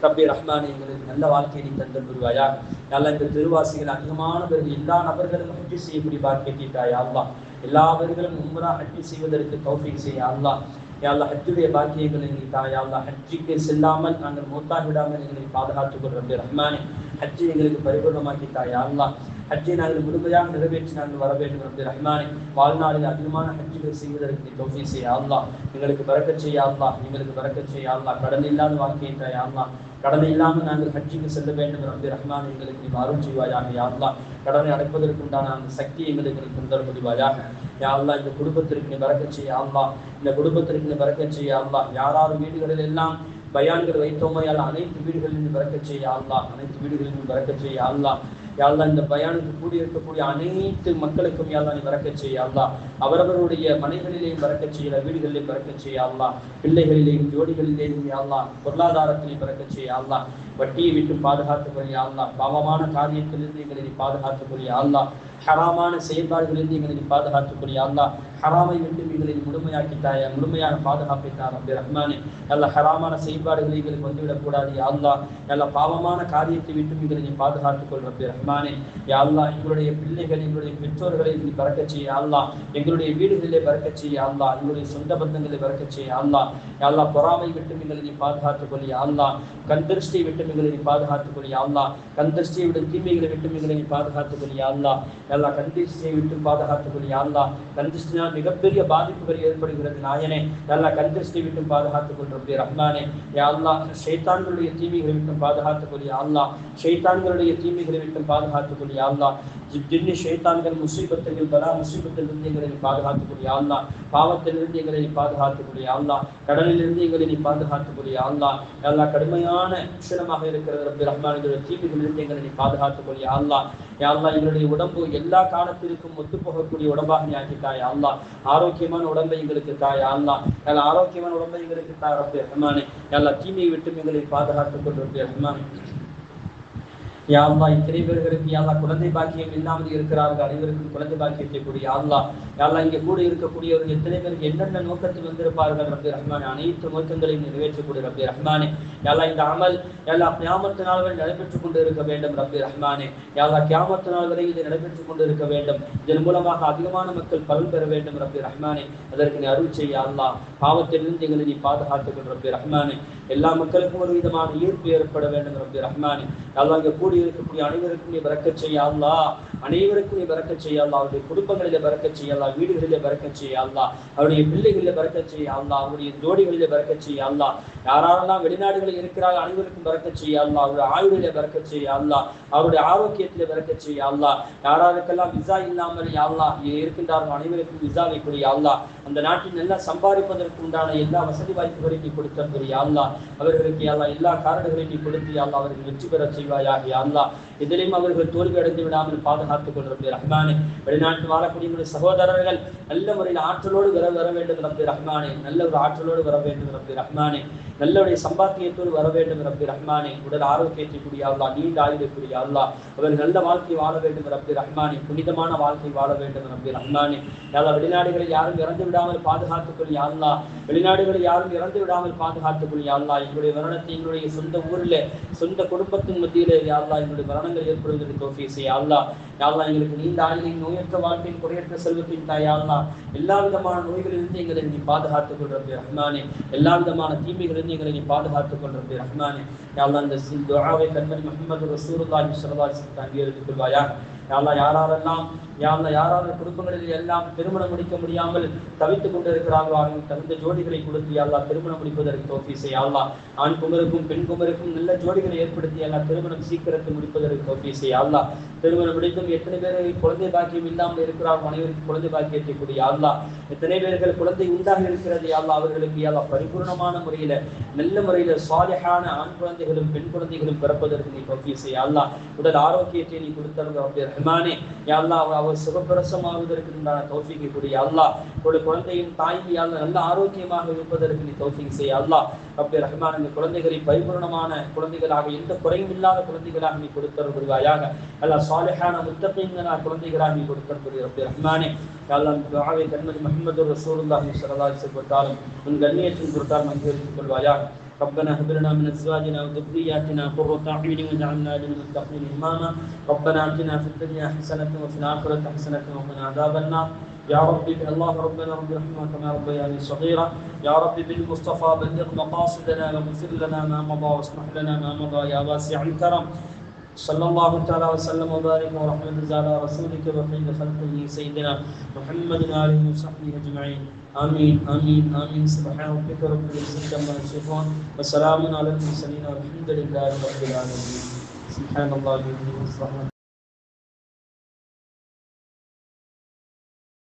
ரப்பி ரஹ்மானே, எங்களுக்கு நல்ல வாழ்க்கையை தந்தல் புரிவாயா. யா அல்லாஹ் இந்த திருவாசிகள் அதிகமானவர்கள் எல்லா நபர்களும் ஹஜ்ஜி செய்யக்கூடிய பாக்கியத்தை தாயா அல்லாஹ். எல்லாவர்களும் உம்ரா ஹஜ்ஜி செய்வதற்கு தௌஃபீக் செய்ய அல்லாஹ். யா அல்லாஹ் ஹஜ்ஜுடைய பாக்கியங்களை நீ தாயா அல்லாஹ். ஹஜ்ஜுக்கு செல்லாமல் நாங்கள் மூத்தா விடாமல் எங்களை பாதுகாத்துக் கொள் ரப்பி ரஹ்மானே. ஹஜ்ஜை எங்களுக்கு பரிபூர்ணமாக்கி தாயா அல்லாஹ். ஹஜ்ஜை நாங்கள் முழுமையாக நிறைவேற்றி நாங்கள் வர வேண்டும் ரப்பி ரஹ்மானே. வாழ்நாளில் அதிகமான ஹஜ்ஜுகள் செய்வதற்கு நீ தௌஃபீக் செய்ய அல்லாஹ். எங்களுக்கு பரக்கத் செய்ய அல்லாஹ். எங்களுக்கு பரக்கத் செய்ய அல்லாஹ். கடன் இல்லாத வாழ்க்கையை தாயா அல்லாஹ். கடனை இல்லாமல் நாங்கள் ஹஜ்ஜுக்கு செல்ல வேண்டும் ரப்பி ரஹ்மான். எங்களுக்கு நீ அருள் செய்வாயாக யா அல்லாஹ். கடனை அடைப்பதற்குண்டான அந்த சக்தி எங்களுக்கு தந்தல் புரிவாயாக யா அல்லாஹ். இந்த குடும்பத்திற்கு நீ பரக்கத் செய்ய அல்லாஹ். இந்த குடும்பத்திற்கு நீ பரக்கத் செய்ய அல்லாஹ். யாராரும் வீடுகளில் எல்லாம் பயான்கள் வைத்தோமோ யா அல்லாஹ், அனைத்து வீடுகளிலும் பரக்கத் செய்ய அல்லாஹ். அனைத்து வீடுகளிலும் பரக்கத் செய்ய அல்லாஹ். யா அல்லாஹ், இந்த பயானுக்கு கூடியிருக்கக்கூடிய அனைத்து மக்களுக்கும் யா அல்லாஹ் நீ பரக்கத் செய்ய அல்லாஹ். அவரவருடைய மனைகளிலேயும் பரக்கத் செய்ய, வீடுகளிலேயும் பரக்கத் செய்ய அல்லாஹ். பிள்ளைகளிலேயும் ஜோடிகளிலேயும் யா அல்லாஹ். பொருளாதாரத்திலேயும் பரக்கத் செய்ய அல்லாஹ். வட்டியை விட்டு பாதுகாத்துக் கொள் யா அல்லாஹ். பாவமான காரியத்திலிருந்து எங்களை நீ பாதுகாத்துக் கொள் யா அல்லாஹ். ஹராமான செயல்பாடுகளிலிருந்து எங்களை நீ பாதுகாத்துக் கொள் யா அல்லாஹ். ஹராமை விட்டு எங்களை முழுமையாக்கி தாயா, முழுமையான பாதுகாப்பை தா ரப்பி ரஹ்மானே. நல்ல ஹராமான செயல்பாடுகளை எங்களுக்கு வந்துவிடக்கூடாது யா அல்லாஹ். நல்ல பாவமான காரியத்தை விட்டு எங்களை நீ பாதுகாத்துக் கொள் ரப்பி ரஹ்மானே. யா அல்லாஹ், எங்களுடைய பிள்ளைகள், எங்களுடைய பெற்றோர்களை நீ பரக்கச் செய்ய அல்லாஹ். எங்களுடைய வீடுகளிலே பரக்கச் செய்ய அல்லாஹ். எங்களுடைய சொந்த பந்தங்களை பரக்கச் செய்ய அல்லாஹ். யா அல்லாஹ், பொறாமை விட்டு எங்களை நீ பாதுகாத்துக் கொள் யா அல்லாஹ். கண் திருஷ்டியை விட்டு எங்களை நீ பாதுகாத்துக் கொள் யா அல்லாஹ். கண் திருஷ்டியை விட தீமைகளை விட்டு எங்களை நீ பாதுகாத்துக் கொள் யா அல்லாஹ். யா அல்லாஹ், கண் திருஷ்டியை விட்டு பாதுகாத்துக் கொள் யா அல்லாஹ். கண் திருஷ்டினால் மிகப்பெரிய பாதிப்புகள் ஏற்படுகிறது நாயனே. யா அல்லாஹ், கண் திருஷ்டியை விட்டு பாதுகாத்துக் கொள் ரப்பி ரஹ்மானே. யா அல்லாஹ், ஷைத்தான்களுடைய தீமைகளை விட்டு பாதுகாத்துக் கொள் யா அல்லாஹ். ஷைத்தான்களுடைய தீமைகளை விட்டு பாதுகாத்துக் கொள் யா அல்லாஹ். ஜின்னு ஷைத்தான்கள் முசீபத்துகள் பலா முசீபத்திலிருந்து எங்களை நீ பாதுகாத்துக் கொள் யா அல்லாஹ். பாவத்திலிருந்து எங்களை நீ பாதுகாத்துக் கொள் யா அல்லாஹ். கடனிலிருந்து எங்களை நீ பாதுகாத்துக் கொள் யா அல்லாஹ். யா அல்லாஹ், கடுமையான உஷ்ணமாக இருக்கிறது ரப்பி ரஹ்மான், தீமைகளிலிருந்து எங்களை நீ பாதுகாத்துக் கொள் யா அல்லாஹ். யா அல்லாஹ், எங்களுடைய உடம்பு எல்லா காலத்திற்கும் ஒத்து போகக்கூடிய உடம்பாக நீ ஆக்கி தாயா அல்லாஹ். ஆரோக்கியமான உடம்பை எங்களுக்கு தாயா அல்லாஹ். யா அல்லாஹ், ஆரோக்கியமான உடம்பை எங்களுக்கு தா ரப்பி ரஹ்மானே. யா அல்லாஹ், தீமையை விட்டு எங்களை பாதுகாத்துக் கொள் ரப்பி ரஹ்மானே. யா அல்லாஹ், இத்தனை பேர்களுக்கு யா அல்லாஹ் குழந்தை பாக்கியம் இல்லாமல் இருக்கிறார்கள், அனைவருக்கும் குழந்தை பாக்கியத்தை கூடிய யா அல்லாஹ். யா அல்லாஹ், இங்கே கூட இருக்கக்கூடியவர்கள் எத்தனை பேருக்கு என்னென்ன நோக்கத்தில் வந்திருப்பார்கள் ரப்பி ரஹ்மானே, அனைத்து நோக்கங்களையும் நிறைவேற்றக்கூடிய ரப்பி ரஹ்மானே. யா அல்லாஹ், இந்த அமல் யா அல்லாஹ் கியாமத் நாள்கள் நடைபெற்றுக் கொண்டு இருக்க வேண்டும் ரப்பி ரஹ்மானே. யா அல்லாஹ், கியாமத் நாள்களில் இது நடைபெற்றுக் கொண்டு இருக்க வேண்டும். இதன் மூலமாக அதிகமான மக்கள் பலன் பெற வேண்டும் ரப்பி ரஹ்மானே. அதற்கு நீ அருள் செய்ய அல்லாஹ். பாவத்திலிருந்து எங்களை நீ பாதுகாத்துக் கொள் ரப்பி ரஹ்மானே. எல்லா மக்களுக்கும் ஒரு விதமான ஈர்ப்பு ஏற்பட வேண்டும் ரப்பி ரஹ்மானே. யா அல்லாஹ், இங்கே கூடி இருக்கக்கூடிய அனைவருக்கும் நீ பரக்கத் செய்ய அல்லாஹ். அனைவருக்கும் நீ பரக்கத் செய்ய அல்லாஹ். அவருடைய குடும்பங்களிலே பரக்கத் செய்ய அல்லாஹ். வீடுகளிலே பரக்கத் செய்ய அல்லாஹ். அவருடைய பிள்ளைகளிலே பரக்கத் செய்ய அல்லாஹ். அவருடைய ஜோடிகளிலே பரக்கத் செய்ய அல்லாஹ். யாரெல்லாம் வெளிநாடுகளில் இருக்கிறார்கள் அனைவருக்கும் பரக்கத் செய்ய அல்லாஹ். அவருடைய ஆயுளிலே பரக்கத் செய்ய அல்லாஹ். அவருடைய ஆரோக்கியத்திலே பரக்கத் செய்ய அல்லாஹ். யாராருக்கெல்லாம் விசா இல்லாமல் யா அல்லாஹ் இருக்கின்றார்கள் அனைவருக்கும் விசாவை கொடு யா அல்லாஹ். அந்த நாட்டில் நல்லா சம்பாதிப்பதற்கு உண்டான எல்லா வசதி வாய்ப்புகளையும் நீ கொடுத்தது யா அல்லாஹ். அவர்களுக்கு யா அல்லாஹ் எல்லா காரணங்களையும் நீ கொடுத்து யா அல்லாஹ் அவர்கள் வெற்றி பெற செய்வாயாக யா அல்லாஹ். இதிலையும் அவர்கள் தோல்வி அடைந்து விடாமல் பாதுகாத்துக் கொள் ரப்பி ரஹ்மானே. வெளிநாட்டில் வாழக்கூடிய சகோதரர்கள் நல்ல முறையில் ஆற்றலோடு வர வேண்டும் ரப்பி ரஹ்மானே. நல்ல ஒரு ஆற்றலோடு வர வேண்டும் ரப்பி ரஹ்மானே. நல்ல சம்பாத்தியத்தோடு வர வேண்டும் ரப்பி ரஹ்மானே. உடல் ஆரோக்கியத்தை கூடிய அல்லாஹ், நீண்ட ஆயுளை கூடிய அல்லாஹ். அவர்கள் நல்ல வாழ்க்கை வாழ வேண்டும் ரப்பி ரஹ்மானே. புனிதமான வாழ்க்கை வாழ வேண்டும் ரப்பி ரஹ்மானே. யா அல்லாஹ், வெளிநாடுகளில் யாரும் இறந்து விடாமல் பாதுகாத்துக் கொள் யா அல்லாஹ். வெளிநாடுகளில் யாரும் இறந்து விடாமல் பாதுகாத்துக் கொள் யா அல்லாஹ். எங்களுடைய மரணத்தை எங்களுடைய சொந்த ஊரில் சொந்த குடும்பத்தின் மத்தியிலே யா அல்லாஹ் எங்களுடைய மரணங்கள் ஏற்படுவதற்கு தௌஃபீக் செய்ய அல்லாஹ். யா அல்லாஹ், எங்களுக்கு நீண்ட ஆயுளையும் நோயற்ற வாழ்க்கையின் குறையற்ற செல்வத்தின் தாய் யா அல்லாஹ். எல்லா விதமான நோய்களிலிருந்து எங்களை நீ பாதுகாத்துக் கொள் ரப்பி ரஹ்மானே. எல்லா விதமான தீமைகளிலிருந்து எங்களை நீ பாதுகாத்துக் கொள் ரப்பி ரஹ்மானே. யா அல்லாஹ், இந்த துஆவை கண்மணி முஹம்மது ரசூலுல்லாஹி ஸல்லல்லாஹு அலைஹி வஸல்லம் அங்கீகரித்துக் கொள்வாயாக. யா அல்லாஹ், யாரெல்லாம் குடும்பங்களில் எல்லாம் திருமணம் முடிக்க முடியாமல் தவித்துக் கொண்டிருக்கிறார்களோ அவர்கள் தகுந்த ஜோடிகளை கொடுத்து யா அல்லாஹ் திருமணம் முடிப்பதற்கு தௌஃபீக் செய்ய அல்லாஹ். ஆண் குமருக்கும் பெண் குமருக்கும் நல்ல ஜோடிகளை ஏற்படுத்தி யா அல்லாஹ் திருமணம் சீக்கிரத்தில் முடிப்பதற்கு தௌஃபீக் செய்ய அல்லாஹ். திருமணம் முடித்தும் எத்தனை பேர் குழந்தை பாக்கியம் இல்லாமல் இருக்கிறார்கள் அனைவருக்கும் குழந்தை பாக்கியத்தை கூடிய அல்லாஹ். எத்தனை பேர்கள் குழந்தை உண்டாக இருக்கிறது யா அல்லாஹ், அவர்களுக்கு யா அல்லாஹ் பரிபூர்ணமான முறையில நல்ல முறையில சாலிஹான ஆண் குழந்தைகளும் பெண் குழந்தைகளும் பிறப்பதற்கு நீ தௌஃபீக் செய்ய அல்லாஹ். உடல் ஆரோக்கியத்தை நீ கொடுத்தருள் ரப்பி ரஹ்மானே யா அல்லாஹ் அவர் சுகப்பிரசமாவதற்கு உண்டான தௌஃபீக்கை கொடு யா அல்லாஹ். ஒரு குழந்தையும் தாயும் யா அல்லாஹ் நல்ல ஆரோக்கியமாக இருப்பதற்கு நீ தௌஃபீக் செய் யா அல்லாஹ். ரப்பே ரஹ்மான், இந்த குழந்தைகளை பரிபூர்ணமான குழந்தைகளாக எந்த குறையும் இல்லாத குழந்தைகளாக நீ கொடுத்தருள் புரிவாயாக. அல்லாஹ் சாலிஹான முத்தகீன்களான குழந்தைகளாக நீ கொடுத்தருள் புரி ரப்பே ரஹ்மானே. யா அல்லாஹ் துஆவை கண்மணி முஹம்மது ரசூலுல்லாஹி ஸல்லல்லாஹு அலைஹி வஸல்லம் உன் கண்ணியத்தின் பொருட்டால் மகிழ்ச்சிக் கொள்வாயாக. ربنا هب لنا من ازواجنا وذرياتنا قرة اعين واجعلنا للمتقين اماما. ربنا اتنا في الدنيا حسنة وفي الاخرة حسنة وقنا عذاب النار. يا ربي الله ربنا رب رحمه كما ربياني صغيرا. يا ربي بالمصطفى بلغ مقاصدنا واغفر لنا ما مضى واصلح لنا ما مضى يا واسع الكرم. صلى الله تعالى وسلم وبارك ورحمة على رسولك وخير خلقه سيدنا محمد وآله وصحبه أجمعين. آمين آمين آمين. سبحان ربك رب العزة عما يصفون وسلام على المرسلين والحمد لله رب العالمين. سبحان الله وبحمده.